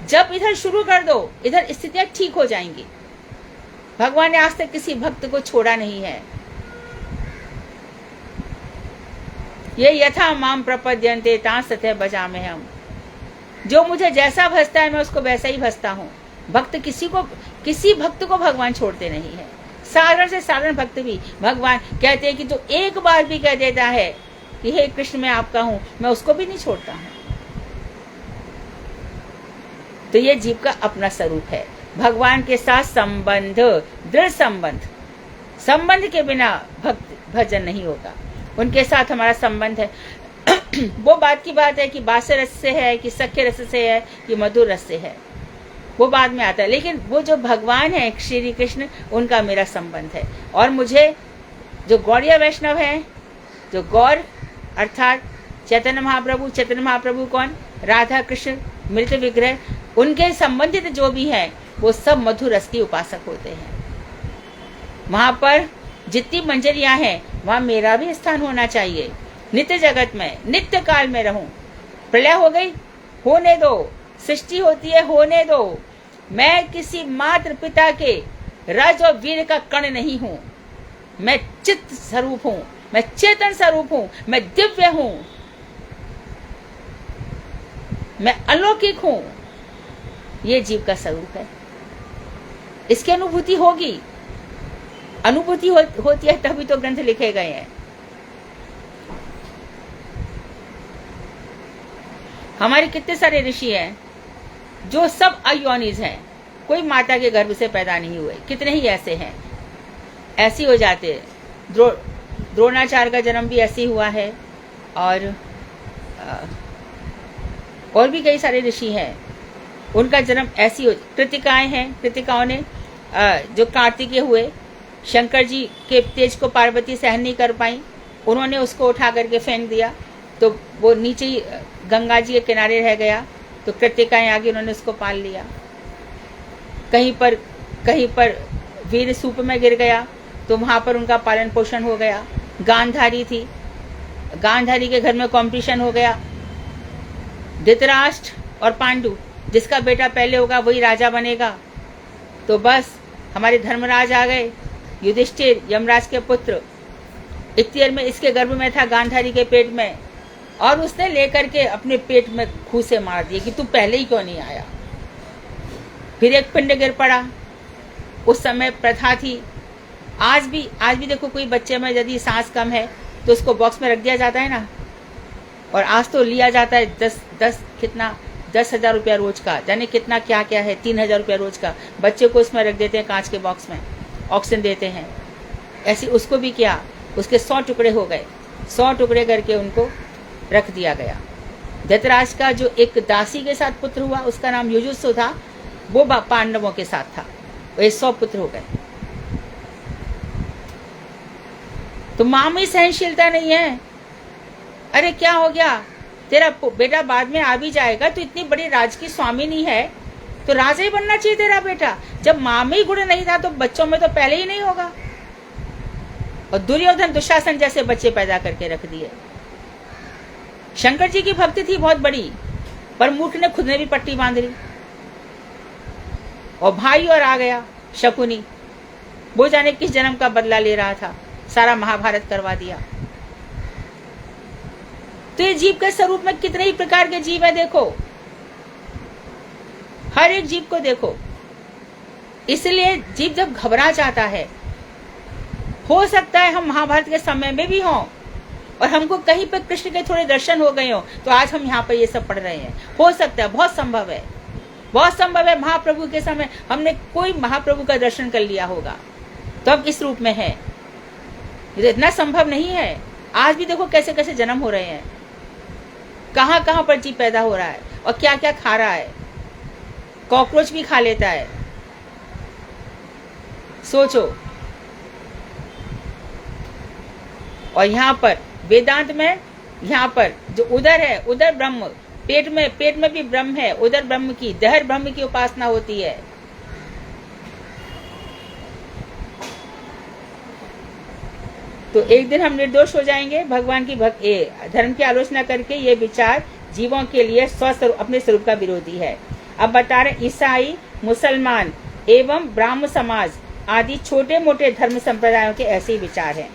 जब इधर शुरू कर दो, इधर स्थितियां ठीक हो जाएंगी। भगवान ने आज तक किसी भक्त को छोड़ा नहीं है। ये यथा माम प्रपद्यन्ते तां तथा भजामि हम। जो मुझे जैसा भजता है मैं उसको वैसा ही भजता हूँ। भक्त किसी भक्त को भगवान छोड़ते नहीं है। साधारण से साधारण भक्त भी भगवान कहते हैं कि जो एक बार भी कह देता है कि हे कृष्ण मैं आपका हूं, मैं उसको भी नहीं छोड़ता हूं। तो ये जीव का अपना स्वरूप है। भगवान के साथ संबंध, दृढ़ संबंध के बिना भक्त भजन नहीं होगा। उनके साथ हमारा संबंध है। वो बात की बात है कि बासे रस से है, कि सख्य रस से है, कि मधुर रस से है, वो बाद में आता है। लेकिन वो जो भगवान है श्री कृष्ण, उनका मेरा संबंध है। और मुझे जो गौड़िया वैष्णव है, जो गौर अर्थात चैतन्य महाप्रभु कौन? राधा कृष्ण मृत विग्रह, उनके संबंधित जो भी हैं वो सब मधुर रस के उपासक होते हैं। वहां पर जितनी मंजरियां हैं वहां मेरा भी स्थान होना चाहिए। नित्य जगत में, नित्य काल में रहूं। प्रलय हो गई, होने दो। सृष्टि होती है, होने दो। मैं किसी मात्र पिता के रज और वीर का कण नहीं हूं। मैं चित्त स्वरूप हूं, मैं चेतन स्वरूप हूं, मैं दिव्य हूं, मैं अलौकिक हूं। ये जीव का स्वरूप है। इसकी अनुभूति होगी। अनुभूति होती है तभी तो ग्रंथ लिखे गए हैं। हमारे कितने सारे ऋषि हैं जो सब अयोनिज हैं, कोई माता के गर्भ से पैदा नहीं हुए। कितने ही ऐसे हैं, ऐसे हो जाते हैं। द्रोणाचार्य का जन्म भी ऐसे हुआ है, और भी कई सारे ऋषि हैं, उनका जन्म ऐसी हो। कृतिकाएं हैं, कृतिकाओं ने जो कार्तिकेय हुए, शंकर जी के तेज को पार्वती सहन नहीं कर पाई, उन्होंने उसको उठा करके फेंक दिया, तो वो नीचे ही गंगा जी के किनारे रह गया। तो कृतिकाएं आगे, उन्होंने उसको पाल लिया। कहीं पर वीर सूप में गिर गया तो वहां पर उनका पालन पोषण हो गया। गांधारी थी, गांधारी के घर में कंपटीशन हो गया। धृतराष्ट्र और पांडु, जिसका बेटा पहले होगा वही राजा बनेगा। तो बस हमारे धर्मराज आ गए, युधिष्ठिर यमराज के पुत्र। इतनी में इसके गर्भ में था, गांधारी के पेट में, और उसने लेकर के अपने पेट में खूसे मार दिए कि तू पहले ही क्यों नहीं आया। फिर एक पिंड गिर पड़ा। उस समय प्रथा थी, आज भी देखो, कोई बच्चे में यदि सांस कम है तो उसको बॉक्स में रख दिया जाता है ना। और आज तो लिया जाता है 10,000 रुपया रोज का, जाने कितना क्या क्या है, 3,000 रुपया रोज का। बच्चे को उसमें रख देते हैं, कांच के बॉक्स में ऑक्सीजन देते हैं। ऐसे उसको भी किया, उसके 100 टुकड़े हो गए। 100 टुकड़े करके उनको रख दिया गया। धृतराष्ट्र का जो एक दासी के साथ पुत्र हुआ, उसका नाम युयुत्सु था, वो पांडवों के साथ था। वो 100 पुत्र हो गए। तो मां में सहनशीलता नहीं है। अरे क्या हो गया, तेरा बेटा बाद में आ भी जाएगा, तो इतनी बड़ी राज की स्वामी नहीं है, तो राजा ही बनना चाहिए तेरा बेटा। जब मां में ही गुण नहीं था तो बच्चों में तो पहले ही नहीं होगा। और दुर्योधन दुशासन जैसे बच्चे पैदा करके रख दिए। शंकर जी की भक्ति थी बहुत बड़ी, पर मूर्ख ने खुद ने भी पट्टी बांध ली। और भाई और आ गया शकुनी, वो जाने किस जन्म का बदला ले रहा था, सारा महाभारत करवा दिया। तो ये जीव के स्वरूप में कितने ही प्रकार के जीव है, देखो, हर एक जीव को देखो। इसलिए जीव जब घबरा जाता है, हो सकता है हम महाभारत के समय में भी हों और हमको कहीं पर कृष्ण के थोड़े दर्शन हो गए हो, तो आज हम यहाँ पर ये सब पढ़ रहे हैं। हो सकता है, बहुत संभव है, बहुत संभव है महाप्रभु के समय हमने कोई महाप्रभु का दर्शन कर लिया होगा, तो अब इस रूप में है। ये इतना संभव नहीं है। आज भी देखो कैसे कैसे जन्म हो रहे हैं, कहाँ कहाँ पर जीव पैदा हो रहा है और क्या क्या खा रहा है। कॉकरोच भी खा लेता है, सोचो। और यहाँ पर वेदांत में, यहाँ पर जो उदर है, उदर ब्रह्म, पेट में भी ब्रह्म है, उदर ब्रह्म की, दहर ब्रह्म की उपासना होती है। तो एक दिन हम निर्दोष हो जाएंगे भगवान की धर्म की आलोचना करके। ये विचार जीवों के लिए अपने स्वरूप का विरोधी है। अब बता रहे ईसाई, मुसलमान एवं ब्राह्म समाज आदि छोटे मोटे धर्म संप्रदायों के ऐसे ही विचार हैं।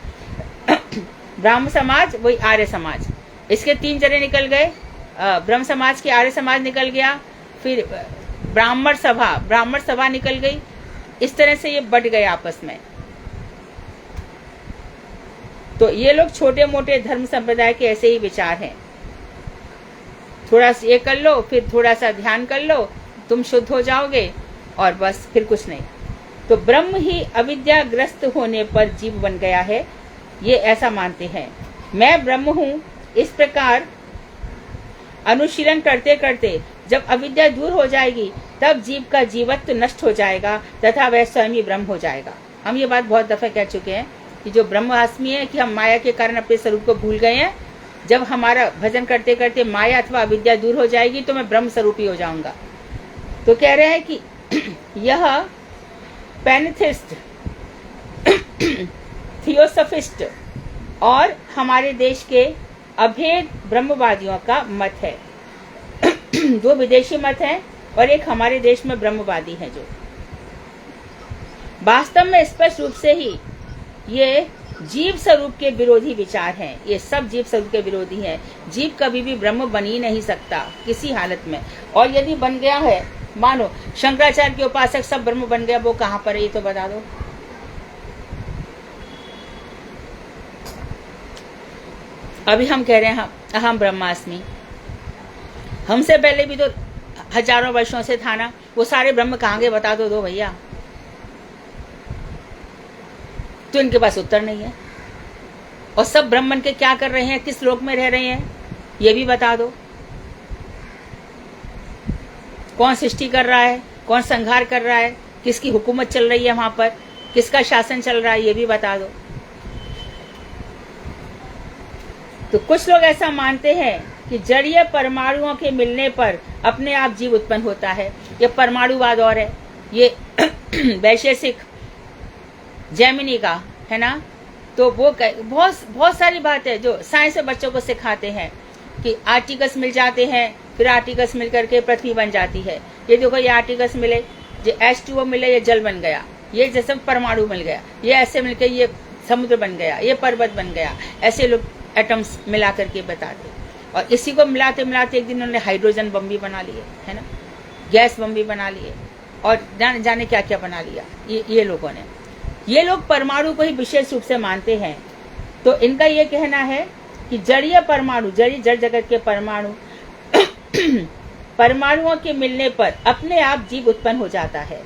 ब्राह्म समाज वही आर्य समाज, इसके 3 जने निकल गए। ब्रह्म समाज के आर्य समाज निकल गया, फिर ब्राह्मण सभा निकल गई। इस तरह से ये बढ़ गए आपस में। तो ये लोग छोटे मोटे धर्म संप्रदाय के ऐसे ही विचार हैं। थोड़ा सा ये कर लो, फिर थोड़ा सा ध्यान कर लो, तुम शुद्ध हो जाओगे, और बस फिर कुछ नहीं। तो ब्रह्म ही अविद्याग्रस्त होने पर जीव बन गया है, ये ऐसा मानते हैं। मैं ब्रह्म हूँ, इस प्रकार अनुशीलन करते करते जब अविद्या दूर हो जाएगी, तब जीव का जीवत्व नष्ट हो जाएगा तथा वह स्वयं ही ब्रह्म हो जाएगा। हम ये बात बहुत दफे कह चुके हैं कि जो ब्रह्मास्मि है, कि हम माया के कारण अपने स्वरूप को भूल गए हैं। जब हमारा भजन करते करते माया अथवा अविद्या दूर हो जाएगी तो मैं ब्रह्म स्वरूपी हो जाऊंगा। तो कह रहे हैं कि यह पैनथिस्ट थियोसफिस्ट और हमारे देश के अभेद ब्रह्मवादियों का मत है। दो विदेशी मत हैं और एक हमारे देश में ब्रह्मवादी है, जो वास्तव में स्पष्ट रूप से ही ये जीव स्वरूप के विरोधी विचार हैं। ये सब जीव स्वरूप के विरोधी हैं। जीव कभी भी ब्रह्म बन ही नहीं सकता किसी हालत में, और यदि बन गया है, मानो शंकराचार्य के उपासक सब ब्रह्म बन गया, वो कहाँ पर है ये तो बता दो। अभी हम कह रहे हैं अहम ब्रह्मास्मि, हमसे पहले भी तो हजारों वर्षों से था ना, वो सारे ब्रह्म कहाँ गए बता दो भैया। तो इनके पास उत्तर नहीं है। और सब ब्रह्मन के क्या कर रहे हैं, किस लोक में रह रहे हैं, ये भी बता दो। कौन सृष्टि कर रहा है, कौन संहार कर रहा है, किसकी हुकूमत चल रही है वहां पर, किसका शासन चल रहा है, ये भी बता दो। तो कुछ लोग ऐसा मानते हैं कि जड़ीय परमाणुओं के मिलने पर अपने आप जीव उत्पन्न होता है। ये परमाणुवाद और है, ये वैशेषिक जैमिनी का है ना। तो वो बहुत सारी बात है जो साइंस में बच्चों को सिखाते हैं कि आर्टिकल्स मिल जाते हैं, फिर आर्टिकल्स मिल करके पृथ्वी बन जाती है। ये देखो, ये आर्टिकल्स मिले, ये H2O मिले, ये जल बन गया, ये जैसे परमाणु मिल गया, ये ऐसे मिलके ये समुद्र बन गया, ये पर्वत बन गया। ऐसे लोग एटम्स मिला करके बताते, और इसी को मिलाते मिलाते एक दिन उन्होंने हाइड्रोजन बम भी बना लिए, है ना, गैस बम भी बना लिए, और जाने क्या क्या बना लिया ये लोगों ने। ये लोग परमाणु को ही विशेष रूप से मानते हैं। तो इनका ये कहना है कि जड़ीय परमाणु, जड़ जगत के परमाणु परमाणुओं के मिलने पर अपने आप जीव उत्पन्न हो जाता है,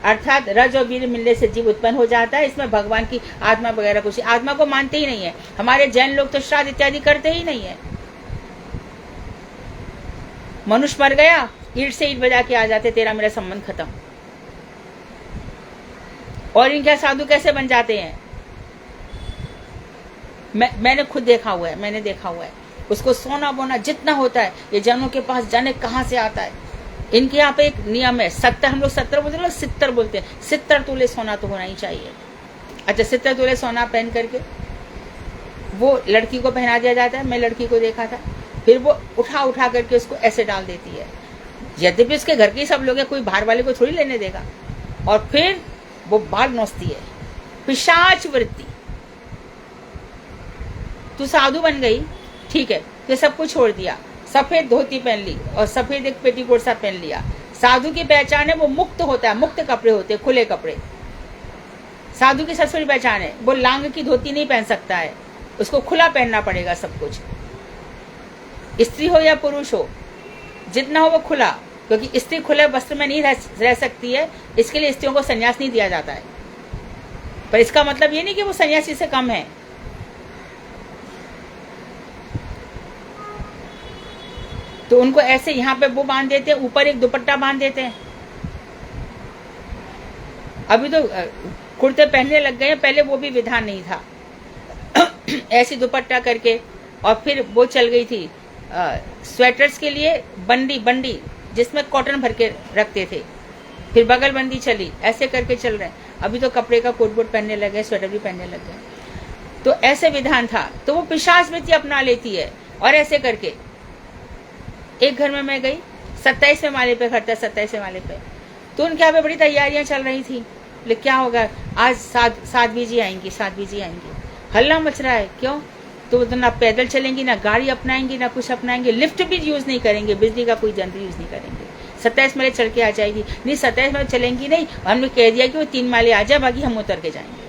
अर्थात रज और वीर मिलने से जीव उत्पन्न हो जाता है। इसमें भगवान की आत्मा वगैरह कुछ, आत्मा को मानते ही नहीं है। हमारे जैन लोग तो श्राद्ध इत्यादि करते ही नहीं है। मनुष्य मर गया, ईंट से ईंट बजा के आ जाते, तेरा मेरा संबंध खत्म। और इनके साधु कैसे बन जाते हैं, मैंने खुद देखा हुआ है, मैंने देखा हुआ है। उसको सोना बोना जितना होता है, ये जनों के पास जाने कहाँ से आता है। इनके यहाँ पे एक नियम है, 70, हम लोग 70 बोलते हैं, 70 बोलते हैं, 70 तोले सोना तो होना ही चाहिए। अच्छा, 70 तोले सोना पहन करके वो लड़की को पहना दिया जाता है। मैं लड़की को देखा था, फिर वो उठा करके उसको ऐसे डाल देती है। यद्यपि उसके घर के सब लोग हैं, कोई बाहर वाले को थोड़ी लेने देगा। और फिर वो बाल नोचती है, पिशाच वृत्ति। तू साधु बन गई, ठीक है, तो सब कुछ छोड़ दिया, सफेद धोती पहन ली और सफेद एक पेटीकोट सा पहन लिया। साधु की पहचान है वो मुक्त होता है, मुक्त कपड़े होते हैं, खुले कपड़े। साधु की सबसे बड़ी पहचान है वो लांग की धोती नहीं पहन सकता है, उसको खुला पहनना पड़ेगा सब कुछ। स्त्री हो या पुरुष हो, जितना हो वो खुला, क्योंकि स्त्री खुले वस्त्र में नहीं रह सकती है। इसके लिए स्त्रियों को संन्यास नहीं दिया जाता है। पर इसका मतलब ये नहीं कि वो सन्यासी से कम है। तो उनको ऐसे यहाँ पे वो बांध देते हैं, ऊपर एक दुपट्टा बांध देते हैं। अभी तो कुर्ते पहनने लग गए हैं, पहले वो भी विधान नहीं था। ऐसी दुपट्टा करके, और फिर वो चल गई थी स्वेटर्स के लिए बंडी जिसमें कॉटन भर के रखते थे, फिर बगल बंदी चली, ऐसे करके चल रहे हैं। अभी तो कपड़े का कोट वोट पहनने लगे, स्वेटर भी पहनने लग गए। तो ऐसे विधान था, तो वो पिशाच वृत्ति अपना लेती है। और ऐसे करके एक घर में मैं गई, 27वें माले पे घर था, 27वें माले पे, तो उनके यहाँ पे बड़ी तैयारियां चल रही थी। लेकिन क्या होगा, आज साध्वी जी आएंगी, हल्ला मच रहा है। क्यों? तो ना पैदल चलेंगी, ना गाड़ी अपनाएंगी, ना कुछ अपनाएंगे, लिफ्ट भी यूज नहीं करेंगे, बिजली का कोई यंत्र यूज नहीं करेंगे। 27 माले चढ़ के आ जाएगी, नहीं 27 माले चलेंगी नहीं, हमने कह दिया कि वो 3 माले आ जाए, बाकी हम उतर के जाएंगे।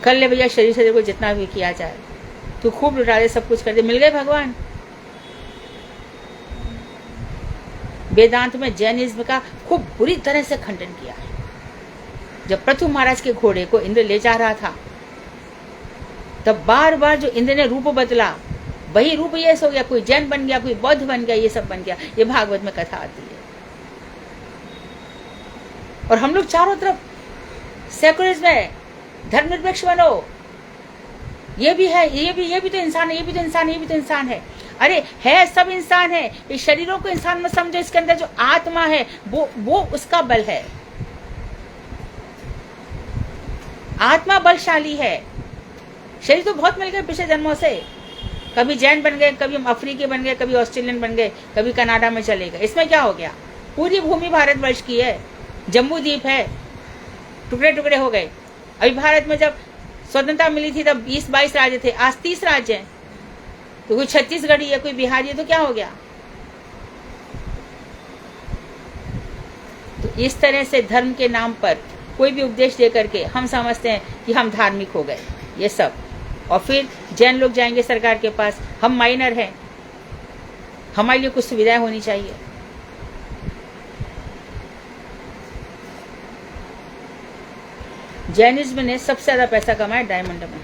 कर ले भैया, शरीर से देखो जितना भी किया जाए, तू खूब लुटा दे, सब कुछ कर दे, मिल गए भगवान। वेदांत में जैनिज्म का खूब बुरी तरह से खंडन किया है। जब पृथु महाराज के घोड़े को इंद्र ले जा रहा था, तब बार बार जो इंद्र ने रूप बदला, वही रूप ये हो गया, कोई जैन बन गया, कोई बौद्ध बन गया, ये सब बन गया। ये भागवत में कथा आती है। और हम लोग चारों तरफ सेकुलरिज्म है, धर्मनिरपेक्ष बनो, ये भी है, ये भी तो इंसान है, ये भी तो इंसान है, ये भी तो इंसान है। अरे है, सब इंसान है। इस शरीरों को इंसान में समझो, इसके अंदर जो आत्मा है वो उसका बल है। आत्मा बलशाली है। शरीर तो बहुत मिल गए पिछले जन्मों से, कभी जैन बन गए, कभी हम अफ्रीकी बन गए, कभी ऑस्ट्रेलियन बन गए, कभी कनाडा में चले गए। इसमें क्या हो गया? पूरी भूमि भारतवर्ष की है, जम्बू द्वीप है, टुकड़े टुकड़े हो गए। अभी भारत में जब स्वतंत्रता मिली थी तब 20-22 राज्य थे, आज 30 राज्य हैं। तो कोई छत्तीसगढ़ी है, कोई बिहारी है, तो क्या हो गया? तो इस तरह से धर्म के नाम पर कोई भी उपदेश दे करके हम समझते हैं कि हम धार्मिक हो गए, ये सब। और फिर जैन लोग जाएंगे सरकार के पास, हम माइनर हैं, हमारे लिए कुछ सुविधाएं होनी चाहिए। जैनिज्म ने सबसे ज्यादा पैसा कमाया डायमंड में,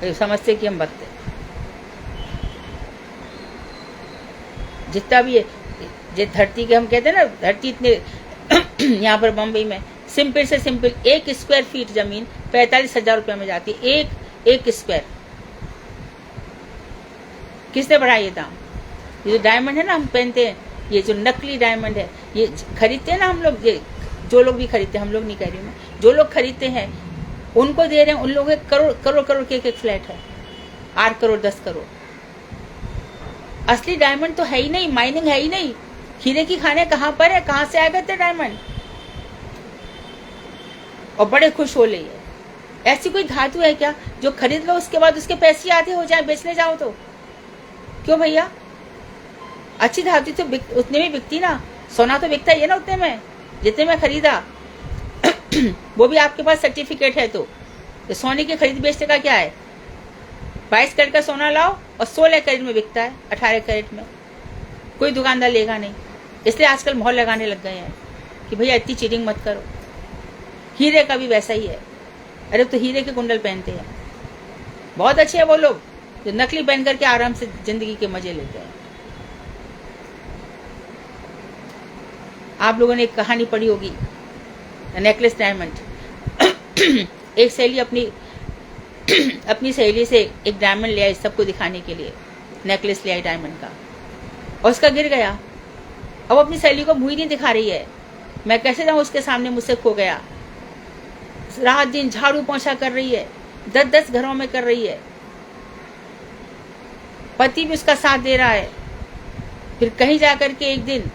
तो समझते कि हम भक्त हैं। जितना भी है, जो धरती के हम कहते हैं ना, धरती इतने यहाँ पर बम्बई में सिंपल से सिंपल 1 स्क्वायर फीट जमीन 45,000 रुपये में जाती है। एक स्क्वायर। किसने बढ़ाया ये दाम? ये जो डायमंड है ना हम पहनते हैं, ये जो नकली डायमंड है, ये खरीदते हैं ना हम लोग, ये जो लोग भी खरीदते हैं, हम लोग नहीं कह रही हूँ मैं, जो लोग खरीदते हैं उनको दे रहे हैं, उन लोगों के करोड़ करोड़ करोड़ के एक फ्लैट है, 8 करोड़ 10 करोड़। असली डायमंड तो है ही नहीं, माइनिंग है ही नहीं। हीरे की खाने कहाँ पर है? कहाँ से आएगा इतने डायमंड? और बड़े खुश हो रही है। ऐसी कोई धातु है क्या जो खरीद लो उसके बाद उसके पैसे आधे हो जाए बेचने जाओ तो? क्यों भैया? अच्छी धातु तो उतने में बिकती ना। सोना तो बिकता ही है ना उतने में जितने में खरीदा। वो भी आपके पास सर्टिफिकेट है तो सोने की खरीद बेचने का क्या है? 22 कैरेट का सोना लाओ और 16 कैरेट में बिकता है, 18 कैरेट में। कोई दुकानदार लेगा नहीं। इसलिए आजकल मोहर लगाने लग गए हैं कि भैया इतनी चीटिंग मत करो। हीरे का भी वैसा ही है। अरे तो हीरे के कुंडल पहनते हैं, बहुत अच्छे हैं वो लोग जो नकली पहन करके आराम से जिंदगी के मजे लेते हैं। आप लोगों ने एक कहानी पढ़ी होगी, नेकलेस डायमंड। एक सहेली अपनी सहेली से एक डायमंड ले आई सबको दिखाने के लिए, नेकलेस ले आई डायमंड का, और उसका गिर गया। अब अपनी सहेली को मुंह ही नहीं दिखा रही है। मैं कैसे जाऊं उसके सामने, मुझसे खो गया। रात दिन झाड़ू पोंछा कर रही है, 10-10 घरों में कर रही है। पति भी उसका साथ दे रहा है। फिर कहीं जाकर के एक दिन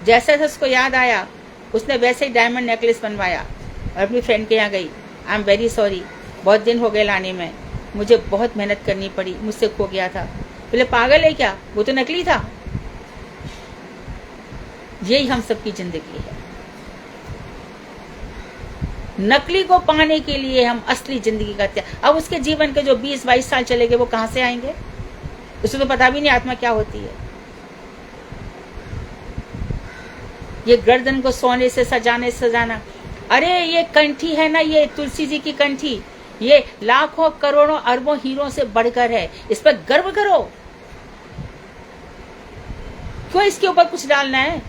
जैसा उसको याद आया, उसने वैसे ही डायमंड नेकलेस बनवाया और अपनी फ्रेंड के यहाँ गई। आई एम वेरी सॉरी, बहुत दिन हो गए लाने में, मुझे बहुत मेहनत करनी पड़ी, मुझसे खो गया था। बोले पागल है क्या, वो तो नकली था। यही हम सबकी जिंदगी है। नकली को पाने के लिए हम असली जिंदगी का त्याग। अब उसके जीवन के जो 20-22 साल चले गए वो कहां से आएंगे? उसे तो पता भी नहीं आत्मा क्या होती है। ये गर्दन को सोने से सजाना, अरे ये कंठी है ना, ये तुलसी जी की कंठी, ये लाखों करोड़ों अरबों हीरों से बढ़कर है। इस पर गर्व करो। क्यों इसके ऊपर कुछ डालना है?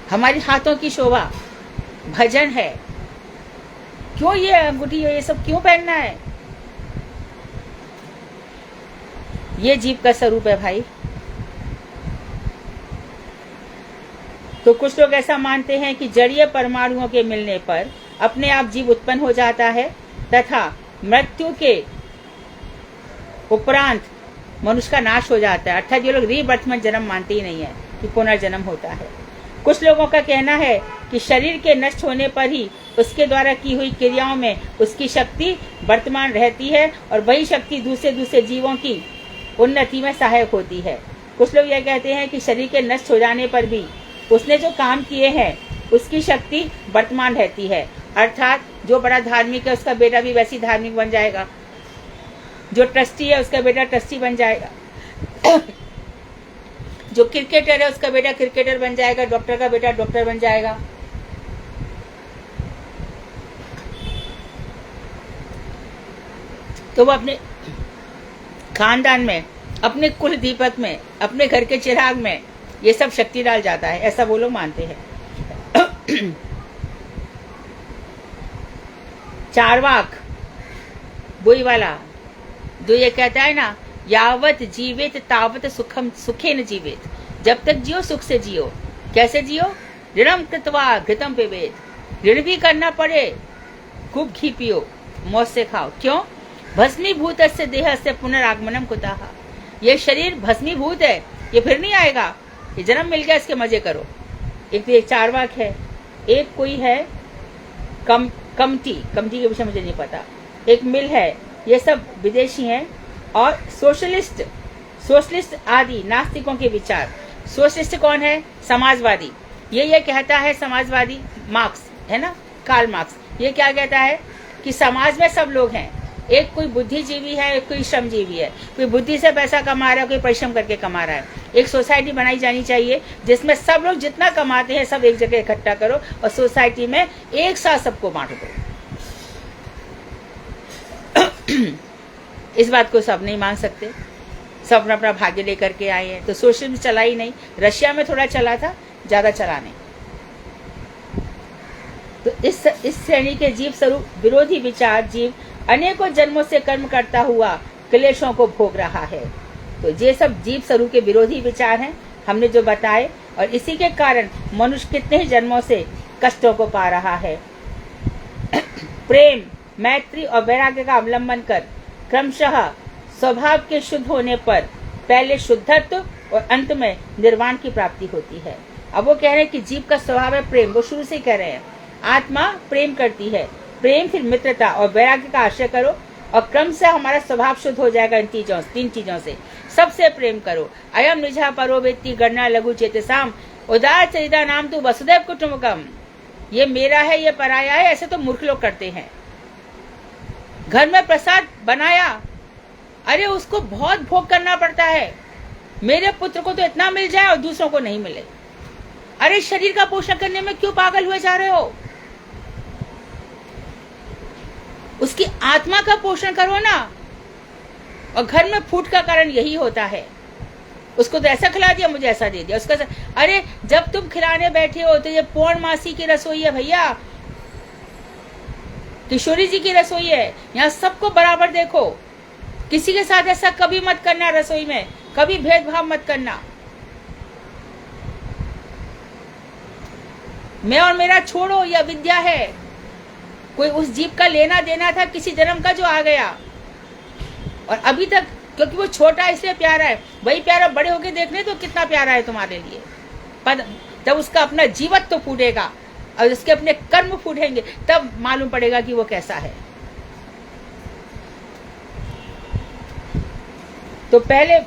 हमारे हाथों की शोभा भजन है। क्यों ये अंगूठी ये सब क्यों पहनना है? ये जीव का स्वरूप है भाई। तो कुछ लोग ऐसा मानते हैं कि जड़ीय परमाणुओं के मिलने पर अपने आप जीव उत्पन्न हो जाता है तथा मृत्यु के उपरांत मनुष्य का नाश हो जाता है। अर्थात ये लोग रीबर्थ में जन्म मानते ही नहीं है कि पुनर्जन्म होता है। कुछ लोगों का कहना है कि शरीर के नष्ट होने पर ही उसके द्वारा की हुई क्रियाओं में उसकी शक्ति वर्तमान रहती है और वही शक्ति दूसरे जीवों की उन्नति में सहायक होती है। कुछ लोग यह कहते हैं कि शरीर के नष्ट हो जाने पर भी उसने जो काम किए हैं उसकी शक्ति वर्तमान रहती है। अर्थात जो बड़ा धार्मिक है उसका बेटा भी वैसी धार्मिक बन जाएगा, जो ट्रस्टी है उसका बेटा ट्रस्टी बन जाएगा, जो क्रिकेटर है उसका बेटा क्रिकेटर बन जाएगा, डॉक्टर का बेटा डॉक्टर बन जाएगा। तो वो अपने खानदान में, अपने कुल दीपक में, अपने घर के चिराग में ये सब शक्ति डाल जाता है, ऐसा वो लोग मानते हैं। चारवाक बोई वाला जो ये कहता है ना, यावत जीवित तावत सुखे न जीवित, जब तक जियो सुख से जियो। कैसे जियो? ऋणम कृत्वा घृतम पिबेत, ऋण भी करना पड़े, खूब घी पियो, मौज से खाओ। क्यों? भस्मीभूत से देह से पुनरागमनम कुतः, ये शरीर भस्मीभूत है, ये फिर नहीं आएगा, ये जन्म मिल गया, इसके मजे करो। एक तो ये चारवाक है, एक कोई है कमटी के विषय मुझे नहीं पता, एक मिल है, ये सब विदेशी हैं। और सोशलिस्ट आदि नास्तिकों के विचार। सोशलिस्ट कौन है? समाजवादी। ये कहता है, समाजवादी मार्क्स है ना, कार्ल मार्क्स, ये क्या कहता है कि समाज में सब लोग हैं, एक कोई बुद्धिजीवी है, एक कोई श्रमजीवी है, कोई बुद्धि से पैसा कमा रहा है, कोई परिश्रम करके कमा रहा है। एक सोसाइटी बनाई जानी चाहिए जिसमें सब लोग जितना कमाते हैं सब एक जगह इकट्ठा करो और सोसाइटी में एक साथ सबको बांट दो। इस बात को सब नहीं मान सकते, सब अपना अपना भाग्य लेकर के आए हैं। तो सोशलिज्म चला ही नहीं, रशिया में थोड़ा चला था, ज्यादा चला नहीं। तो इस श्रेणी के जीव स्वरूप विरोधी विचार जीव अनेकों जन्मों से कर्म करता हुआ क्लेशों को भोग रहा है। तो ये सब जीव स्वरूप के विरोधी विचार हैं हमने जो बताए, और इसी के कारण मनुष्य कितने ही जन्मों से कष्टों को पा रहा है। प्रेम, मैत्री और वैराग्य का अवलंबन कर क्रमशः स्वभाव के शुद्ध होने पर पहले शुद्धत्व और अंत में निर्वाण की प्राप्ति होती है। अब वो कह रहे हैं कि जीव का स्वभाव है प्रेम, वो शुरू से कह रहे हैं आत्मा प्रेम करती है, प्रेम फिर मित्रता और वैराग्य का आश्रय करो और क्रम से हमारा स्वभाव शुद्ध हो जाएगा इन तीन चीजों से। सबसे प्रेम करो। अयम निजः परो वेत्ति गणना लघु चेतसाम उदार चरिता नाम तू वसुदैव कुटुंबकम। ये मेरा है, ये पराया है, ऐसे तो मूर्ख लोग करते हैं। घर में प्रसाद बनाया, अरे उसको बहुत भोग करना पड़ता है, मेरे पुत्र को तो इतना मिल जाए और दूसरों को नहीं मिले। अरे शरीर का पोषण करने में क्यों पागल हुए जा रहे हो? उसकी आत्मा का पोषण करो ना। और घर में फूट का कारण यही होता है, उसको तो ऐसा खिला दिया, मुझे ऐसा दे दिया, उसका अरे जब तुम खिलाने बैठे हो तो ये पौर्णमासी की रसोई है भैया, किशोरी जी की रसोई है, यहाँ सबको बराबर देखो। किसी के साथ ऐसा कभी मत करना, रसोई में कभी भेदभाव मत करना। मैं और मेरा छोड़ो, यह विद्या है। कोई उस जीव का लेना देना था किसी जन्म का जो आ गया, और अभी तक क्योंकि वो छोटा है इसलिए प्यारा है, वही प्यारा बड़े होके देखने तो कितना प्यारा है तुम्हारे लिए। पर जब उसका अपना जीवत तो फूटेगा और उसके अपने कर्म फूटेंगे तब मालूम पड़ेगा कि वो कैसा है। तो पहले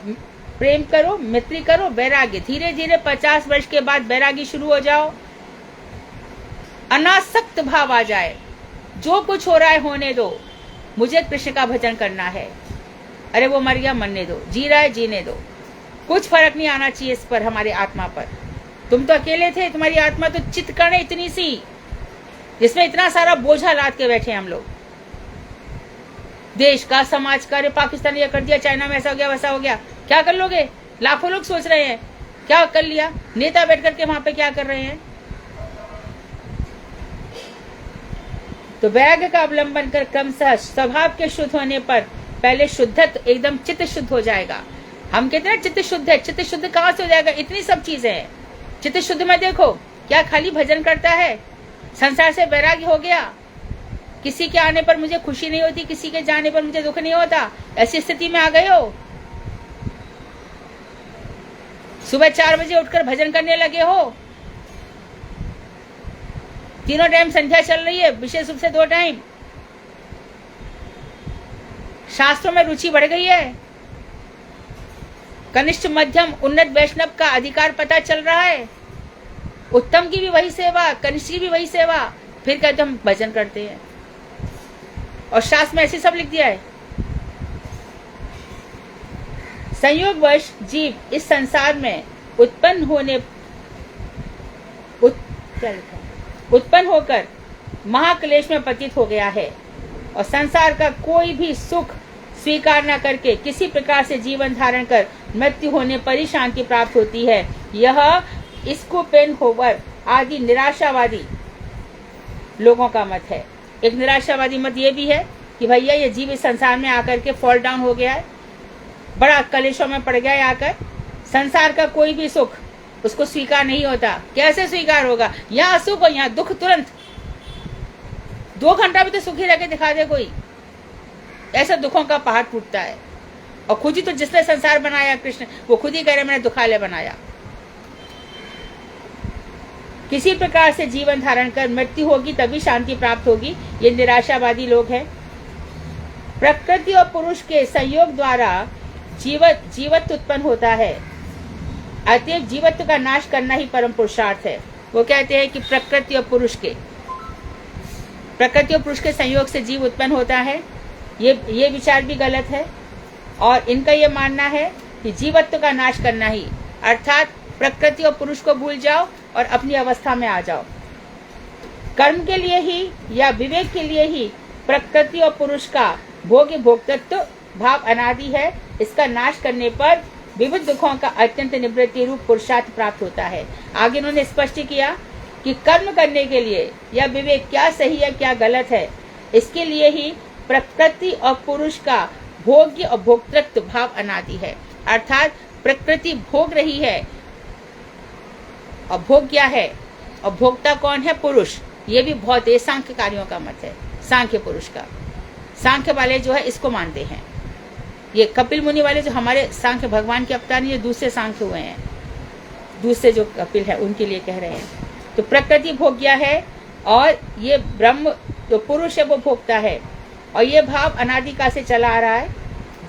प्रेम करो, मित्री करो, वैराग्य। धीरे धीरे 50 वर्ष के बाद वैराग्य शुरू हो जाओ, अनासक्त भाव आ जाए, जो कुछ हो रहा है होने दो, मुझे कृष्ण का भजन करना है। अरे वो मर गया, मरने दो, जी रहा है जीने दो, कुछ फर्क नहीं आना चाहिए इस पर, हमारे आत्मा पर। तुम तो अकेले थे, तुम्हारी आत्मा तो चित्कर्ण है इतनी सी, जिसमें इतना सारा बोझा लाद के बैठे हम लोग। देश का, समाज का, अरे पाकिस्तान ये कर दिया, चाइना में ऐसा हो गया वैसा हो गया, क्या कर लोगे? लाखों लोग सोच रहे हैं क्या कर लिया, नेता बैठ करके वहां पे क्या कर रहे हैं। तो वैराग्य का अवलंबन कर क्रमशः स्वभाव के शुद्ध होने पर पहले शुद्धत्व, एकदम चित्त शुद्ध हो जाएगा। हम कहते हैं चित्त शुद्ध है, चित्त शुद्ध कहाँ से हो जाएगा? इतनी सब चीजें हैं। चित्त शुद्ध में देखो, क्या खाली भजन करता है, संसार से वैराग्य हो गया, किसी के आने पर मुझे खुशी नहीं होती, किसी के जाने पर मुझे दुख नहीं होता, ऐसी स्थिति में आ गए हो। सुबह 4 बजे उठकर भजन करने लगे हो, तीनों टाइम संध्या चल रही है, विशेष रूप से 2 टाइम। शास्त्रों में रुचि बढ़ गई है, कनिष्ठ मध्यम उन्नत वैष्णव का अधिकार पता चल रहा है। उत्तम की भी वही सेवा, कनिष्ठ की भी वही सेवा, फिर कहते हम भजन करते हैं। और शास्त्र में ऐसे सब लिख दिया है। संयोगवश जीव इस संसार में उत्पन्न होकर महाक्लेश में पतित हो गया है, और संसार का कोई भी सुख स्वीकार न करके किसी प्रकार से जीवन धारण कर मृत्यु होने पर ही शांति प्राप्त होती है। यह स्कोपेनहोवर आदि निराशावादी लोगों का मत है। एक निराशावादी मत ये भी है कि भैया ये जीव इस संसार में आकर के फॉल डाउन हो गया है, बड़ा कलेशों में पड़ गया है आकर, संसार का कोई भी सुख उसको स्वीकार नहीं होता। कैसे स्वीकार होगा? यहाँ सुख हो, यहाँ दुख तुरंत। 2 घंटा भी तो सुखी रह के दिखा दे कोई, ऐसा दुखों का पहाड़ टूटता है। और खुद ही तो जिसने संसार बनाया कृष्ण, वो खुद ही कह रहे मैंने दुखालय बनाया। किसी प्रकार से जीवन धारण कर मृत्यु होगी तभी शांति प्राप्त होगी, ये निराशावादी लोग हैं। प्रकृति और पुरुष के संयोग द्वारा जीवत्व उत्पन्न होता है, अतएव जीवत्व का नाश करना ही परम पुरुषार्थ है। वो कहते हैं कि प्रकृति और पुरुष के संयोग से जीव उत्पन्न होता है, ये विचार भी गलत है। और इनका ये मानना है कि जीवत्व का नाश करना ही, अर्थात प्रकृति और पुरुष को भूल जाओ और अपनी अवस्था में आ जाओ। कर्म के लिए ही या विवेक के लिए ही प्रकृति और पुरुष का भोग्य भोक्तृत्व भाव अनादि है। इसका नाश करने पर विविध दुखों का अत्यंत निवृत्ति रूप पुरुषार्थ प्राप्त होता है। आगे उन्होंने स्पष्ट किया कि कर्म करने के लिए या विवेक क्या सही है क्या गलत है, इसके लिए ही प्रकृति और पुरुष का भोग्य और भोक्तृत्व भाव अनादि है। अर्थात प्रकृति भोग रही है और भोग क्या है, और भोक्ता कौन है? पुरुष। ये भी बहुत है, सांख्य कार्यों का मत है, सांख्य पुरुष का। सांख्य वाले जो है इसको मानते हैं। ये कपिल मुनि वाले जो हमारे सांख्य भगवान के अवतार, ये दूसरे सांख्य हुए हैं, दूसरे जो कपिल है उनके लिए कह रहे हैं। तो प्रकृति भोग्या है और ये ब्रह्म जो पुरुष है वो भोगता है, और ये भाव अनादिकाल से चला आ रहा है।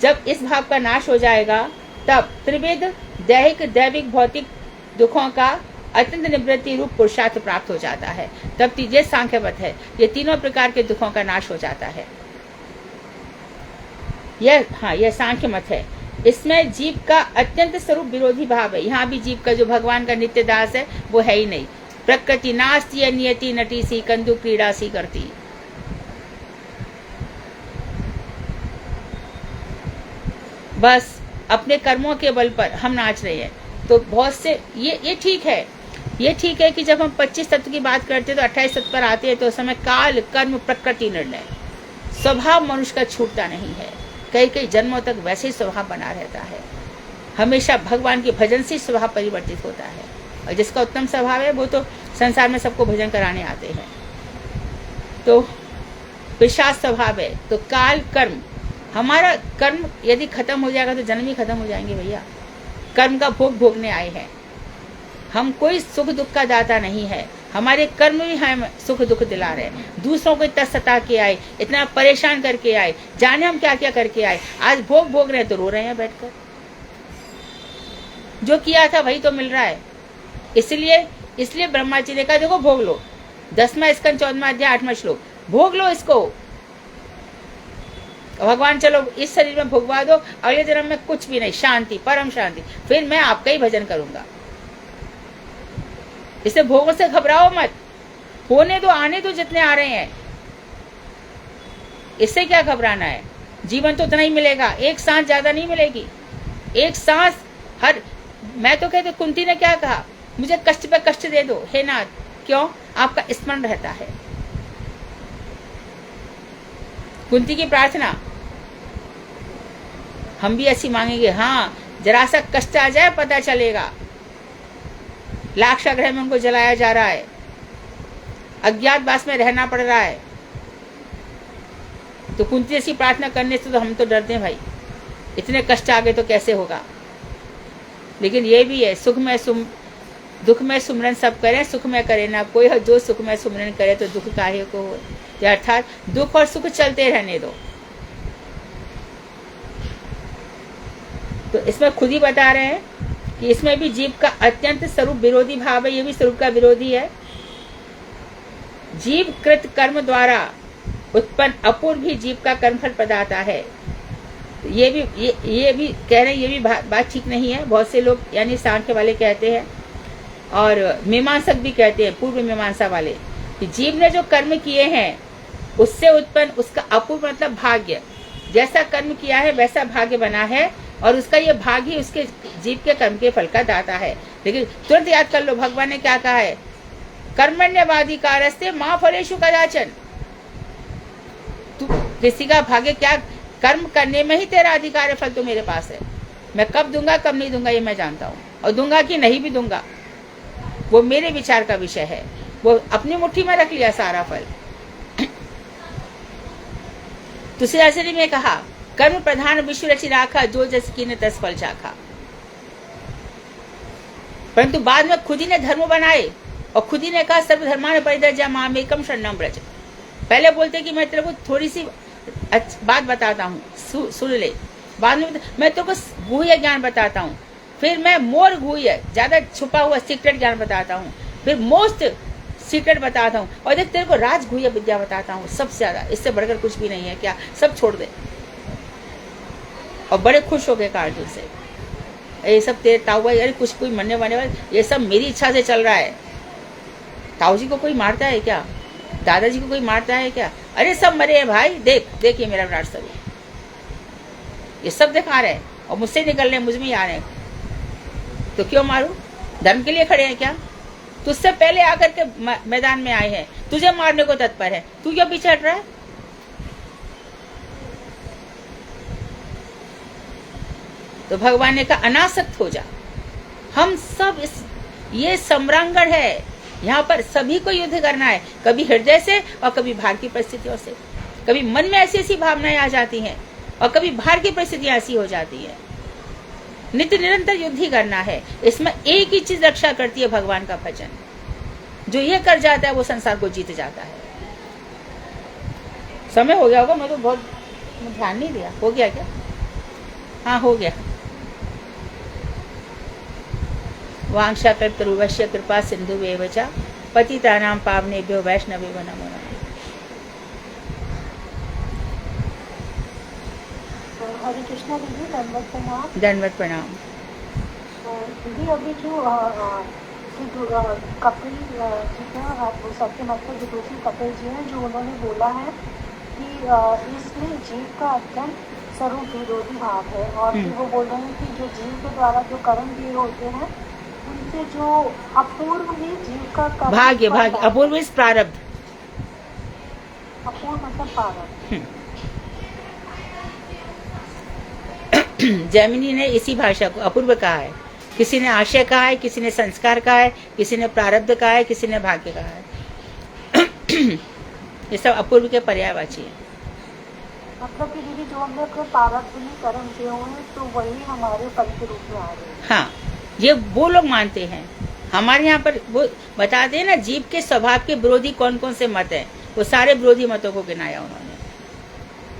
जब इस भाव का नाश हो जाएगा तब त्रिविध दैहिक दैविक भौतिक दुखों का अत्यंत निवृत्ति रूप पुरुषार्थ प्राप्त हो जाता है। तब तीजे सांख्यवत है, ये तीनों प्रकार के दुखों का नाश हो जाता है। यह सांख्य मत है। इसमें जीव का अत्यंत स्वरूप विरोधी भाव है। यहाँ भी जीव का जो भगवान का नित्य दास है वो है ही नहीं। प्रकृति नास्ति नियति नटी सी कंदु क्रीड़ा सी करती। बस अपने कर्मों के बल पर हम नाच रहे हैं। तो बहुत से ये ठीक है, ये ठीक है कि जब हम 25 तत्व की बात करते हैं तो 28 तत्व पर आते हैं, तो उस समय काल कर्म प्रकृति निर्णय स्वभाव मनुष्य का छूटता नहीं है। कई जन्मों तक वैसे ही स्वभाव बना रहता है। हमेशा भगवान के भजन से स्वभाव परिवर्तित होता है, और जिसका उत्तम स्वभाव है वो तो संसार में सबको भजन कराने आते हैं। तो पिशाच स्वभाव है, तो काल कर्म, हमारा कर्म यदि खत्म हो जाएगा तो जन्म ही खत्म हो जाएंगे भैया। कर्म का भोग भोगने आए हैं हम, कोई सुख दुख का दाता नहीं है। हमारे कर्म भी हमें सुख दुख दिला रहे हैं। दूसरों को इतना सता के आए, इतना परेशान करके आए, जाने हम क्या क्या करके आए, आज भोग भोग रहे हैं तो रो रहे हैं बैठकर। जो किया था वही तो मिल रहा है। इसलिए ब्रह्मा जी ने कहा देखो भोग लो, 10वां स्कंद 14वां अध्याय 8वां श्लोक, भोग लो इसको। भगवान चलो इस शरीर में भोगवा दो, अगले जन्म में कुछ भी नहीं, शांति, परम शांति, फिर मैं आपका ही भजन करूंगा। इसे भोगों से घबराओ मत, होने दो, आने दो जितने आ रहे हैं। इससे क्या घबराना है? जीवन तो उतना ही मिलेगा, एक सांस ज्यादा नहीं मिलेगी। एक सांस हर, मैं तो कहती, कुंती ने क्या कहा, मुझे कष्ट पे कष्ट दे दो हे नाथ। क्यों? आपका स्मरण रहता है। कुंती की प्रार्थना हम भी ऐसी मांगेंगे, हाँ जरा सा कष्ट आ जाए पता चलेगा। लाक्षागृह में उनको जलाया जा रहा है, अज्ञातवास में रहना पड़ रहा है। तो कुंती जैसी प्रार्थना करने से तो हम तो डरते हैं भाई, इतने कष्ट आ गए तो कैसे होगा। लेकिन ये भी है, दुख में सुमरन सब करें, सुख में करे ना कोई। जो सुख में सुमरन करे तो दुख काहे को हो। अर्थात दुख और सुख चलते रहने दो। तो इसमें खुद ही बता रहे हैं कि इसमें भी जीव का अत्यंत स्वरूप विरोधी भाव है। ये भी स्वरूप का विरोधी है। जीव कृत कर्म द्वारा उत्पन्न अपूर्व भी जीव का कर्मफल प्रदाता है। ये भी कह रहे हैं, ये भी बात ठीक नहीं है। बहुत से लोग यानी सांख्य वाले कहते हैं और मीमांसक भी कहते हैं, पूर्व मीमांसा वाले, कि जीव ने जो कर्म किए हैं उससे उत्पन्न उसका अपूर्व मतलब भाग्य, जैसा कर्म किया है वैसा भाग्य बना है, और उसका ये भाग्य ही उसके जीव के कर्म के फल का दाता है। लेकिन तुरंत याद कर लो, भगवान ने क्या कहा है, कर्मण्यवाधिकारस्ते मां फलेषु कदाचन। तू किसी का भाग्य क्या, कर्म करने में ही तेरा अधिकार है, फल तो मेरे पास है। मैं कब दूंगा कब नहीं दूंगा ये मैं जानता हूँ, और दूंगा कि नहीं भी दूंगा वो मेरे विचार का विषय है, वो अपनी मुट्ठी में रख लिया सारा फल। तुलसीदास जी ने कहा, कर्म प्रधान विश्व रचि राखा, जो जस कीन्ह तस फल चाखा। परंतु बाद में खुद ही ने धर्म बनाए और खुद ही ने कहा, सर्वधर्मान परित्यज्य मामेकम शरणं व्रज। पहले बोलते कि मैं तेरे को थोड़ी सी बात बताता हूँ, सुन ले। बाद में मैं तेरे को गुह्य ज्ञान बताता हूँ, फिर मैं मोर गुह्य, ज्यादा छुपा हुआ सीक्रेट ज्ञान बताता हूँ, फिर मोस्ट सीक्रेट बताता हूँ, और देख तेरे को राज गुह्य विद्या बताता हूँ, सबसे ज्यादा, इससे बढ़कर कुछ भी नहीं है। क्या सब छोड़ दे। और बड़े खुश हो गए अर्जुन से, ये सब तेरे ताऊ भाई, अरे कुछ कोई मरने वाले वाले, ये सब मेरी इच्छा से चल रहा है। ताऊ जी को कोई मारता है क्या? दादाजी को कोई मारता है क्या? अरे सब मरे हैं भाई, देख देख ये मेरा विराट स्वरूप, ये सब दिखा रहे हैं और मुझसे निकल रहे हैं, मुझ में ही आ रहे हैं, तो क्यों मारूं? धर्म के लिए खड़े हैं क्या? तुझसे पहले आकर के मैदान में आए हैं, तुझे मारने को तत्पर है, तू क्यों पीछे हट रहा है? तो भगवान ने कहा, अनासक्त हो जा। हम सब ये सम्रांगण है, यहाँ पर सभी को युद्ध करना है, कभी हृदय से और कभी बाहर की परिस्थितियों से। कभी मन में ऐसी ऐसी भावनाएं आ जाती हैं और कभी बाहर की परिस्थितियां ऐसी हो जाती है। नित्य निरंतर युद्ध ही करना है। इसमें एक ही चीज रक्षा करती है, भगवान का भजन। जो ये कर जाता है वो संसार को जीत जाता है। समय हो गया होगा, मैं तो बहुत ध्यान नहीं दिया। हो गया क्या? हाँ हो गया। वांछा कल्पतरुभ्यश्च कृपा सिन्धुभ्येव च पतितानां पावनेभ्यो वैष्णवेभ्यो नमो नमः। हरे कृष्णा दीदी, दंडवत प्रणाम। दंडवत प्रणाम। दीदी अभी जो कपिल जी हैं, सत्यमस्तक विदुषी कपिल जी हैं, जो उन्होंने बोला है कि इसमें जीव का अत्यंत स्वरूप विरोधी भाव है, और फिर वो बोल रहे हैं कि जो जीव के द्वारा जो कर्म दिए होते हैं, उनसे जो अपूर्व ही जीव का भाग्य, अपूर्व इस प्रारब्ध, अपूर्व मतलब प्रारब्ध। जैमिनी ने इसी भाषा को अपूर्व कहा है। किसी ने आशय कहा है, किसी ने संस्कार कहा है, किसी ने प्रारब्ध कहा है, किसी ने भाग्य कहा है। ये सब अपूर्व के पर्यायवाची है। मतलब कि दीदी जो हमने अपने प्रारब्ध में कर्म किए हुए हैं, तो वही हमारे फल के रूप में आ रहे हैं। हाँ, ये वो लोग मानते हैं। हमारे यहाँ पर वो बताते हैं ना, जीव के स्वभाव के विरोधी कौन कौन से मत हैं, वो सारे विरोधी मतों को गिनाया उन्होंने।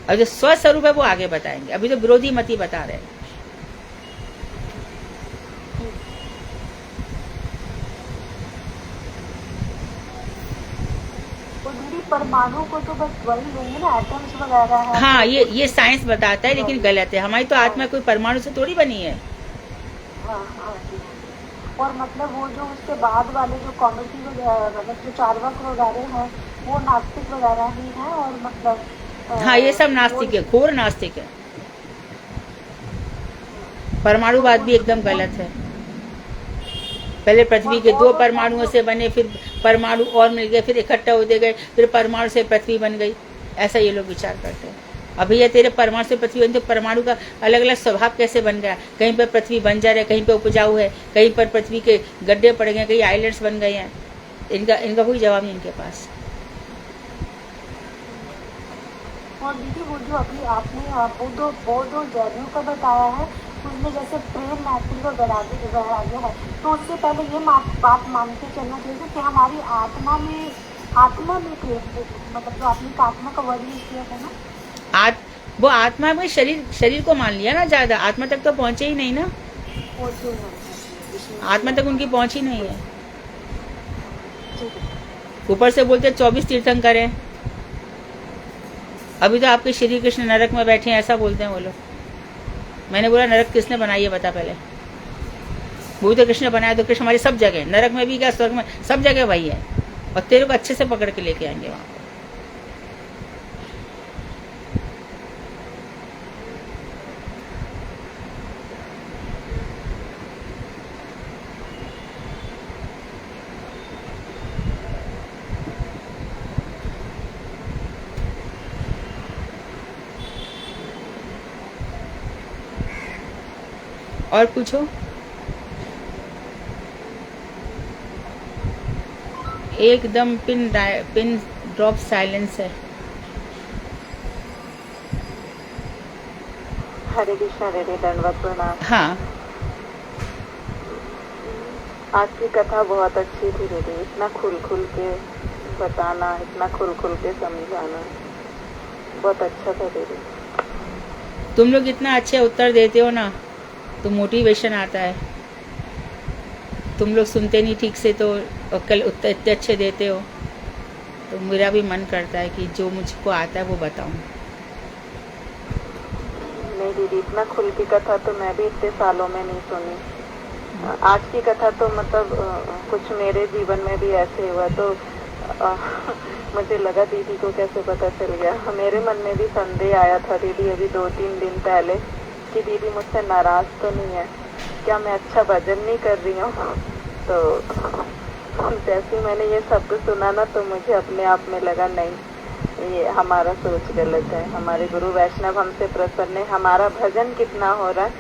और जो स्वस्वरूप है वो आगे बताएंगे, अभी तो विरोधी मत ही बता रहे हैं। परमाणु को तो बस वही लेंगे ना, एटम्स वगैरह है। हाँ, ये साइंस बताता है, लेकिन गलत है। हमारी तो आत्मा कोई परमाणु से थोड़ी बनी है। हाँ, और मतलब वो जो उसके बाद वाले जो कॉमेडी मतलब जो चार्वाक वगैरह हैं, वो नास्तिक वगैरह ही हैं, और मतलब हाँ, ये सब नास्तिक है, घोर नास्तिक है। परमाणुवाद भी एकदम गलत है। पहले पृथ्वी के 2 परमाणुओं से बने, फिर परमाणु और मिल गए, फिर इकट्ठा होते गए, फिर परमाणु से पृथ्वी बन गई। ऐसा ये लोग विचार करते हैं। अभी ये तेरे परमाणु से पृथ्वी बनी, तो परमाणु का अलग अलग स्वभाव कैसे बन गया? कहीं पर पृथ्वी बंजर है, कहीं पर उपजाऊ है, कहीं पर पृथ्वी के गड्ढे पड़ गए, कहीं आइलैंड्स बन गए हैं। इनका कोई जवाब नहीं इनके पास। और दीदी वो जो अभी आपने बौद्ध और जैनियों का बताया है, उसमें जैसे प्रेम, मैत्री और वैराग्य है, तो उससे पहले ये बात मान के चलना चाहिए कि हमारी आत्मा में प्रेम, मतलब जो आपने आत्मा का वर्ड यूज किया था ना, वो आत्मा में शरीर को मान लिया ना, ज्यादा आत्मा तक तो पहुंचे ही नहीं ना। आत्मा तक उनकी पहुंच ही नहीं है। ऊपर से बोलते 24 तीर्थंकर हैं। अभी तो आपके श्री कृष्ण नरक में बैठे हैं, ऐसा बोलते हैं वो लोग। मैंने बोला नरक किसने बनाई है बता पहले। वो तो कृष्ण बनाया, तो कृष्ण हमारी सब जगह, नरक में भी क्या, स्वर्ग में, सब जगह वही है। और तेरे को अच्छे से पकड़ के लेके आएंगे वहां पर। और पूछो। एकदम पिन ड्रॉप साइलेंस है। हरे कृष्णा दीदी, दंडवत प्रणाम। हाँ, आज की कथा बहुत अच्छी थी दीदी, इतना खुल के बताना, इतना खुल के समझाना, बहुत अच्छा था दीदी। तुम लोग इतना अच्छे उत्तर देते हो ना तो मोटिवेशन आता है। तुम लोग सुनते नहीं ठीक से तो कल उत्तर इतने अच्छे देते हो तो मेरा भी मन करता है कि जो मुझको आता है वो बताऊं। नहीं दीदी, इतना खुल की कथा तो मैं भी इतने सालों में नहीं सुनी। आज की कथा तो मतलब कुछ मेरे जीवन में भी ऐसे हुआ तो मुझे लगा दीदी को कैसे पता चल गया। मेरे मन में भी संदेह आया था दीदी अभी 2-3 दिन पहले कि दीदी मुझसे नाराज तो नहीं है, क्या मैं अच्छा भजन नहीं कर रही हूँ। तो जैसे मैंने ये शब्द सुना ना तो मुझे अपने आप में लगा नहीं, ये हमारा सोच गलत है, हमारे गुरु वैष्णव हमसे प्रसन्न है, हमारा भजन कितना हो रहा है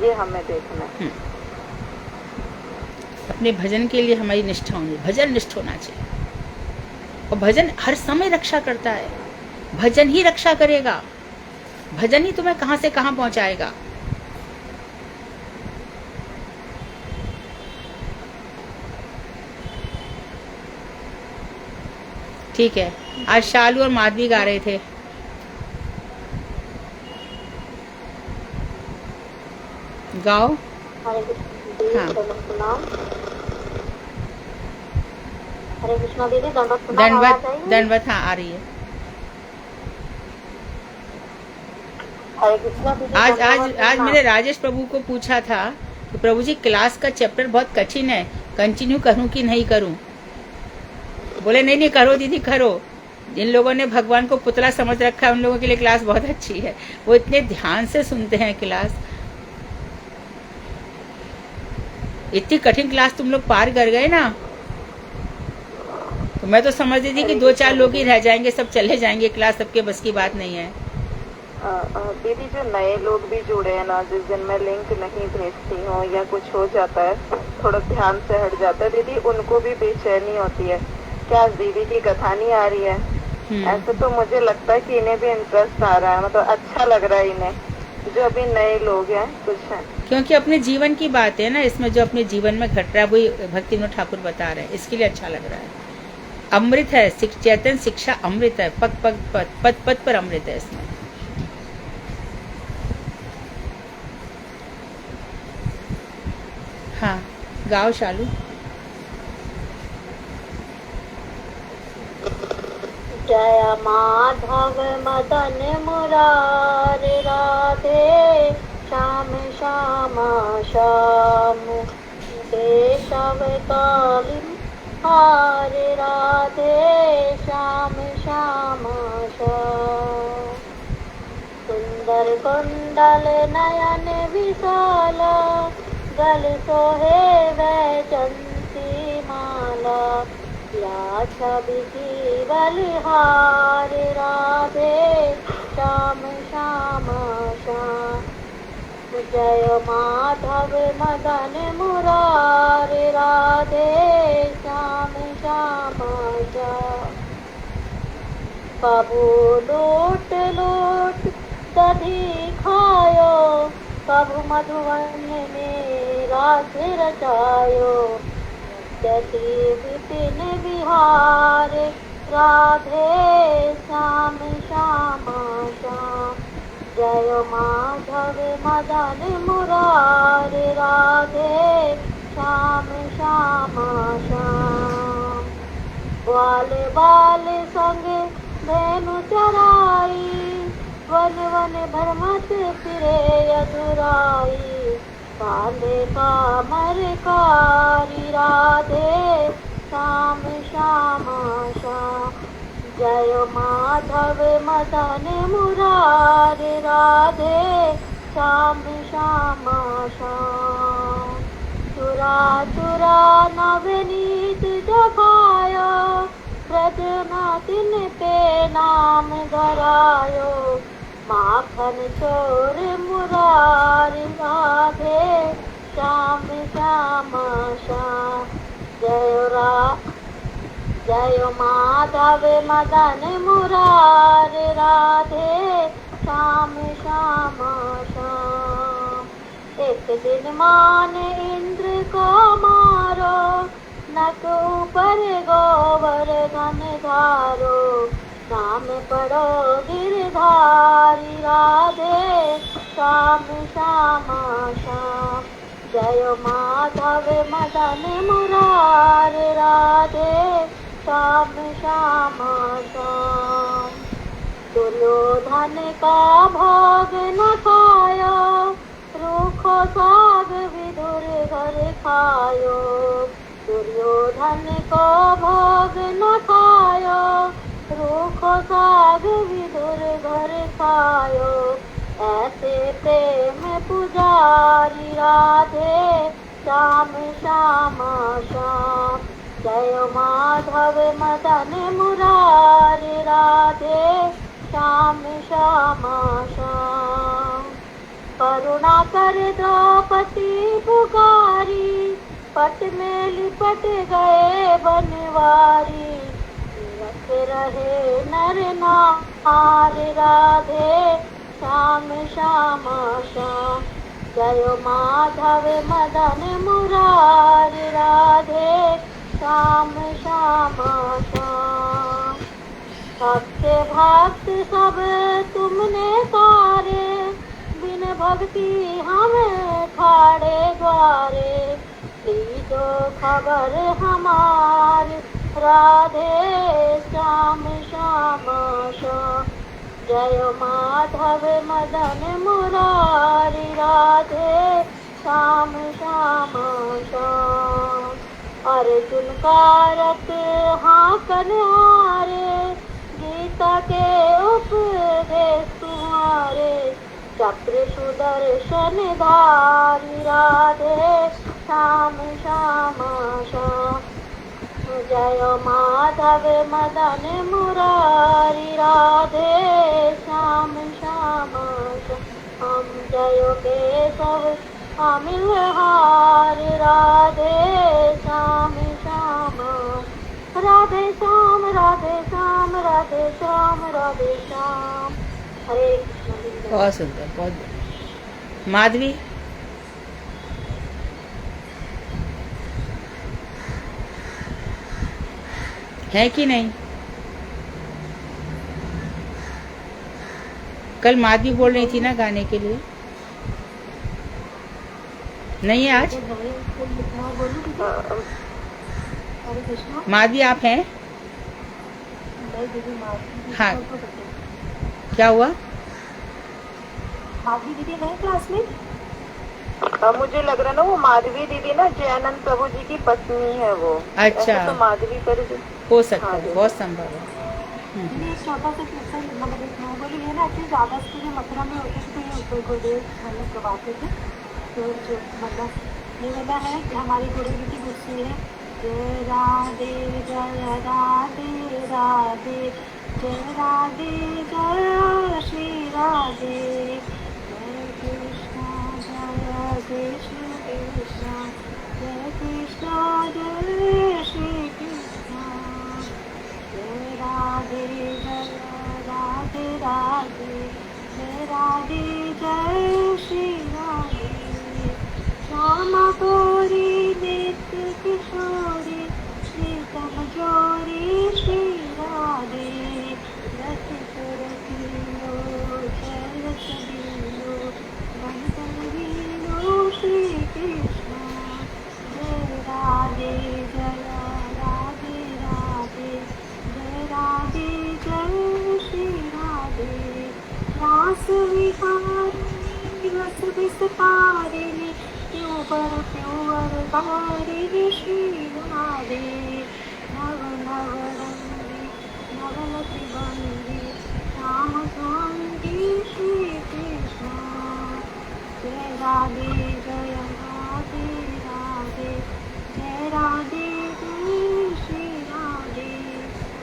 ये हमें देखना है। अपने भजन के लिए हमारी निष्ठा होनी, भजन निष्ठ होना चाहिए। और भजन हर समय रक्षा करता है, भजन ही रक्षा करेगा, भजन ही तुम्हें कहां से कहां पहुंचाएगा। ठीक है, आज शालू और माधवी गा रहे थे। गाओ। हरे कृष्णा दीदी, हाँ। दंडवत प्रणाम। हरे कृष्णा दीदी, दंडवत प्रणाम। आवाज दंडवत आई है? दंडवत, हाँ आ रही है। हरे कृष्णा दीदी, आज दंडवत आज आज प्रणाम। मैंने राजेश प्रभु को पूछा था कि प्रभु जी क्लास का चैप्टर बहुत कठिन है, कंटिन्यू करूं कि नहीं करूं। बोले नहीं नहीं करो दीदी करो। जिन लोगों ने भगवान को पुतला समझ रखा है उन लोगों के लिए क्लास बहुत अच्छी है, वो इतने ध्यान से सुनते हैं क्लास। इतनी कठिन क्लास तुम लोग पार कर गए ना, तो मैं तो समझती थी कि 2-4 लोग ही रह जाएंगे, सब चले जाएंगे, क्लास सबके बस की बात नहीं है। दीदी जो नए लोग भी जुड़े हैं ना, जिस दिन मैं लिंक नहीं भेजती हूँ या कुछ हो जाता है, थोड़ा ध्यान से हट जाता है दीदी, उनको भी बेचैनी होती है, क्या दीदी की कथा नहीं आ रही है। ऐसे तो मुझे लगता है कि इन्हें भी इंटरेस्ट आ रहा है, मतलब अच्छा लग रहा है इन्हें, जो अभी नए लोग हैं कुछ हैं। क्योंकि अपने जीवन की बात है ना इसमें, जो अपने जीवन में घट रहा है वही भक्ति विनोद ठाकुर बता रहे हैं, इसके लिए अच्छा लग रहा है। अमृत है, चैतन्य शिक्षा अमृत है, पद पद पद पद पद पर अमृत है इसमें। हाँ गाओ शालू। जय माधव मदन मुरारे राधे श्याम श्यामा श्याम केशव काली हरे राधे श्याम श्यामा श्याम सुंदर कुंडल नयन विशाल गल सोहे वैजंती माला या छवि की बलिहार राधे श्याम श्यामा श्याम जय माधव मदन मुरारे राधे श्याम श्यामा श्याम कबू लूट लूट दधी खायो कबू मधुवन में रास रचायो जति विपिन विहार राधे श्याम श्यामा श्याम जय माधव मदन मुरारे राधे श्याम श्यामा श्याम ग्वाल बाल संग धेनु चराई वन वन भरमत फिरे अधुराई काले कामर कारी राधे श्याम श्यामा श्याम जय माधव मदन मुरारे राधे श्याम श्यामा श्याम चुरा चुरा नवनीत जगायो ब्रजनाथिन पे नाम धरायो माखन चोर मुरारी राधे श्याम श्यामा श्याम जय माधव मदन मुरारे राधे श्याम श्याम श्याम। एक दिन मान इंद्र को मारो, नक ऊपर गोवर्धन धारो, नाम पढ़ो गिरधारी राधे श्याम श्याम श्याम। जय माधव मदन मुरारे राधे श्याम श्याम श्याम। दुर्योधन का भोग न खायो, रूखो साग विदुर घर खायो। दुर्योधन को भोग न खायो, रूखो साग विदुर घर खायो। ऐसे प्रेम पुजारी राधे श्याम श्याम श्याम। जय माधव मदन मुरारे राधे श्याम श्याम श्याम। करुणा कर द्रौपदी पुकारी, पट में लिपट गए बनवारी। रख रहे नर नारी राधे श्याम श्याम श्याम। जय माधव मदन मुरारी राधे श्याम श्याम श्याम। भक्त भक्त सब तुमने तारे, बिन भक्ति हमें खाड़े द्वारे। लीजो खबर हमारी राधे श्याम श्याम श्याम। जय माधव मदन मुरारी राधे श्याम श्याम श्याम। अर्जुन का रथ हाकन हारे, गीता के उपदेश तुम्हारे। चक्र सुदर्शन धारी राधे श्याम श्याम श्याम। जय माधव मदन मुरारी राधे श्याम श्याम श्याम। जय केशव अमिल हारी राधे श्याम श्याम। राधे श्याम राधे श्याम राधे श्याम राधे श्याम। हरे कृष्ण। बहुत सुंदर, बहुत बढ़िया। माधवी, है कि नहीं? कल माधवी बोल रही थी ना गाने के लिए, नहीं है आज? हरे कृष्ण। माधवी आप हैं? हाँ, क्या हुआ? माधवी दीदी नए क्लासमेट? मुझे लग रहा ना वो माधवी दीदी ना जयानंद प्रभु जी की पत्नी है वो। अच्छा, ऐसे तो माधवी कर हो सकता हाँ है, बहुत संभव है। ये छोटा सा क्वेश्चन मतलब एक बोली है ना, एक्चुअली ज़्यादा स्कूल मथुरा में होते थे तो ये उत्तर गुरुदेव मतलब करवाते थे। तो जो मतलब ये वाला है कि हमारी गुरुजी की गुस्से है। जय राधे जय राधे राधे, जय राधे जय श्री राधे। जय कृष्णा जय कृष्ण कृष्णा, जय कृष्णा जय श्री कृष्णा। जय राधे जय राधे राधे, जय राधे जय श्री राधे। श्यामा गौरी नित्य किशोरी, श्रीतम जोरी श्री राधे। रति सुरति लोचन सदीनो, बंधन वीनो श्री कृष्णा। जय राधे जय राधे राधे, जय राधे जय श्री राधे। रास विहारी रस विस्तारिणी, प्योर प्योर तारिणी श्री राधे। नव नव रंगी नवलति बंदी, श्याम सुंदी श्री कृष्ण। जय राधे जय राधे राधे, जय राधे जय श्री राधे।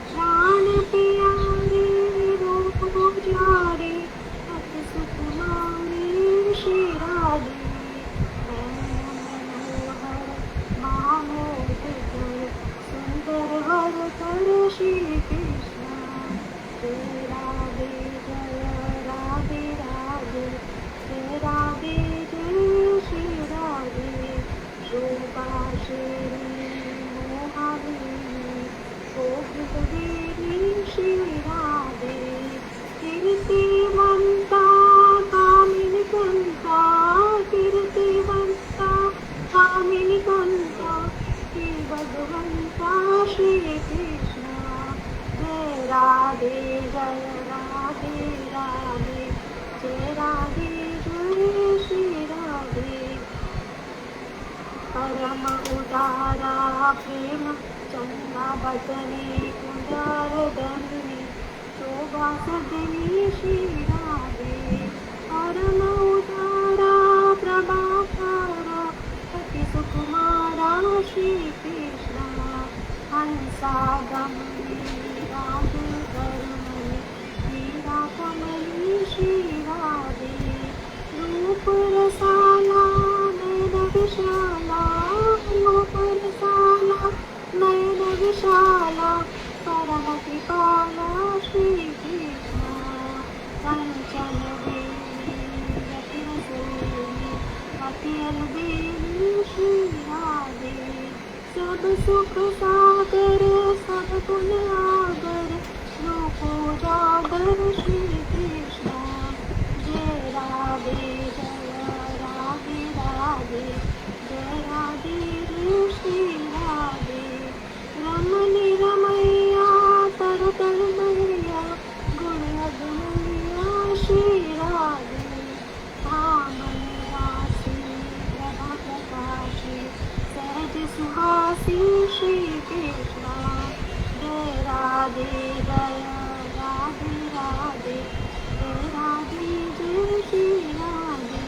प्राण प्यारे रूप प्यारे, अति सुकुमारी श्री राधे। मनोहर मामोद सुंदर वर कर राधे जय राधे राधे जय राधे जय श्री राधे। परम उदारा प्रेम चंदा बदनी उदार दंडनी शोभा सदनी श्री राधे। परम उदारा प्रभाकारा अति सुकुमारा श्री कृष्ण हंसागमनी राधे धर्मनी वीरा कमली श्री राधे। रूप रसाला नयन विशाला रूप रसाला नयन विशाला परम कृपाला श्री कृष्ण कंचन देवी रत्न सोनी अतियल देवी श्री राधे। सब सुख सागर सब गुण आगर रूप उजागर श्री कृष्ण। जय राधे जय राधे राधे जय राधे श्री राधे। रमणी रमैया तर तर मैया गुण अगुणैया श्री राधे। भामन राशि प्रभा प्रकाशी सहज सुहासी श्री कृष्ण। जय राधे जय राधे राधे जय राधे जय श्री राधे।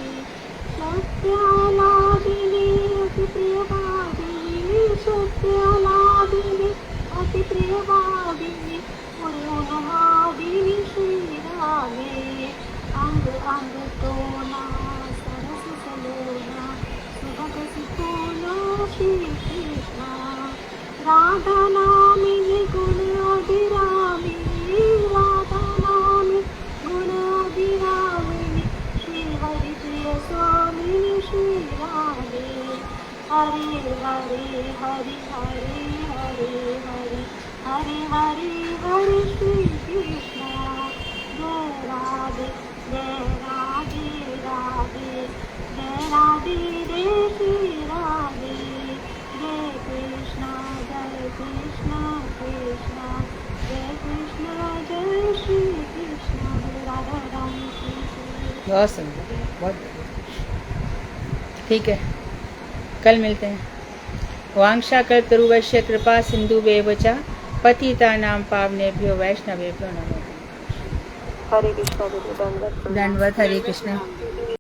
सत्यालादिनी अति प्रियवादिनी सत्यालादिनी अति प्रियवादिनी पुण्यवादिनी श्री राधे। अंग अंग तोना सरस सलोना सुभग सुतोना श्री कृष्ण। राधा नामिनी गुण अभिरामिनी राधा नामिनी गुण अभिरामिनी श्री हरि प्रिय स्वामिनी श्री राधे। हरे हरे हरे हरे हरे हरे हरे हरे हरे श्री कृष्ण। जय राधे जय राधे राधे जय राधे जय श्री राधे। जय कृष्ण कृष्ण जय कृष्ण जय श्री कृष्ण। राधा रानी कृष्ण। बहुत सुंदर, बहुत बढ़िया। ठीक है, कल मिलते हैं। वांछा कल्पतरुभ्यश्च कृपा सिन्धुभ्येव च पतितानां पावनेभ्यो वैष्णवेभ्यो नमो। हरे कृष्णा दीदी, दंडवत दंडवत। हरे कृष्ण।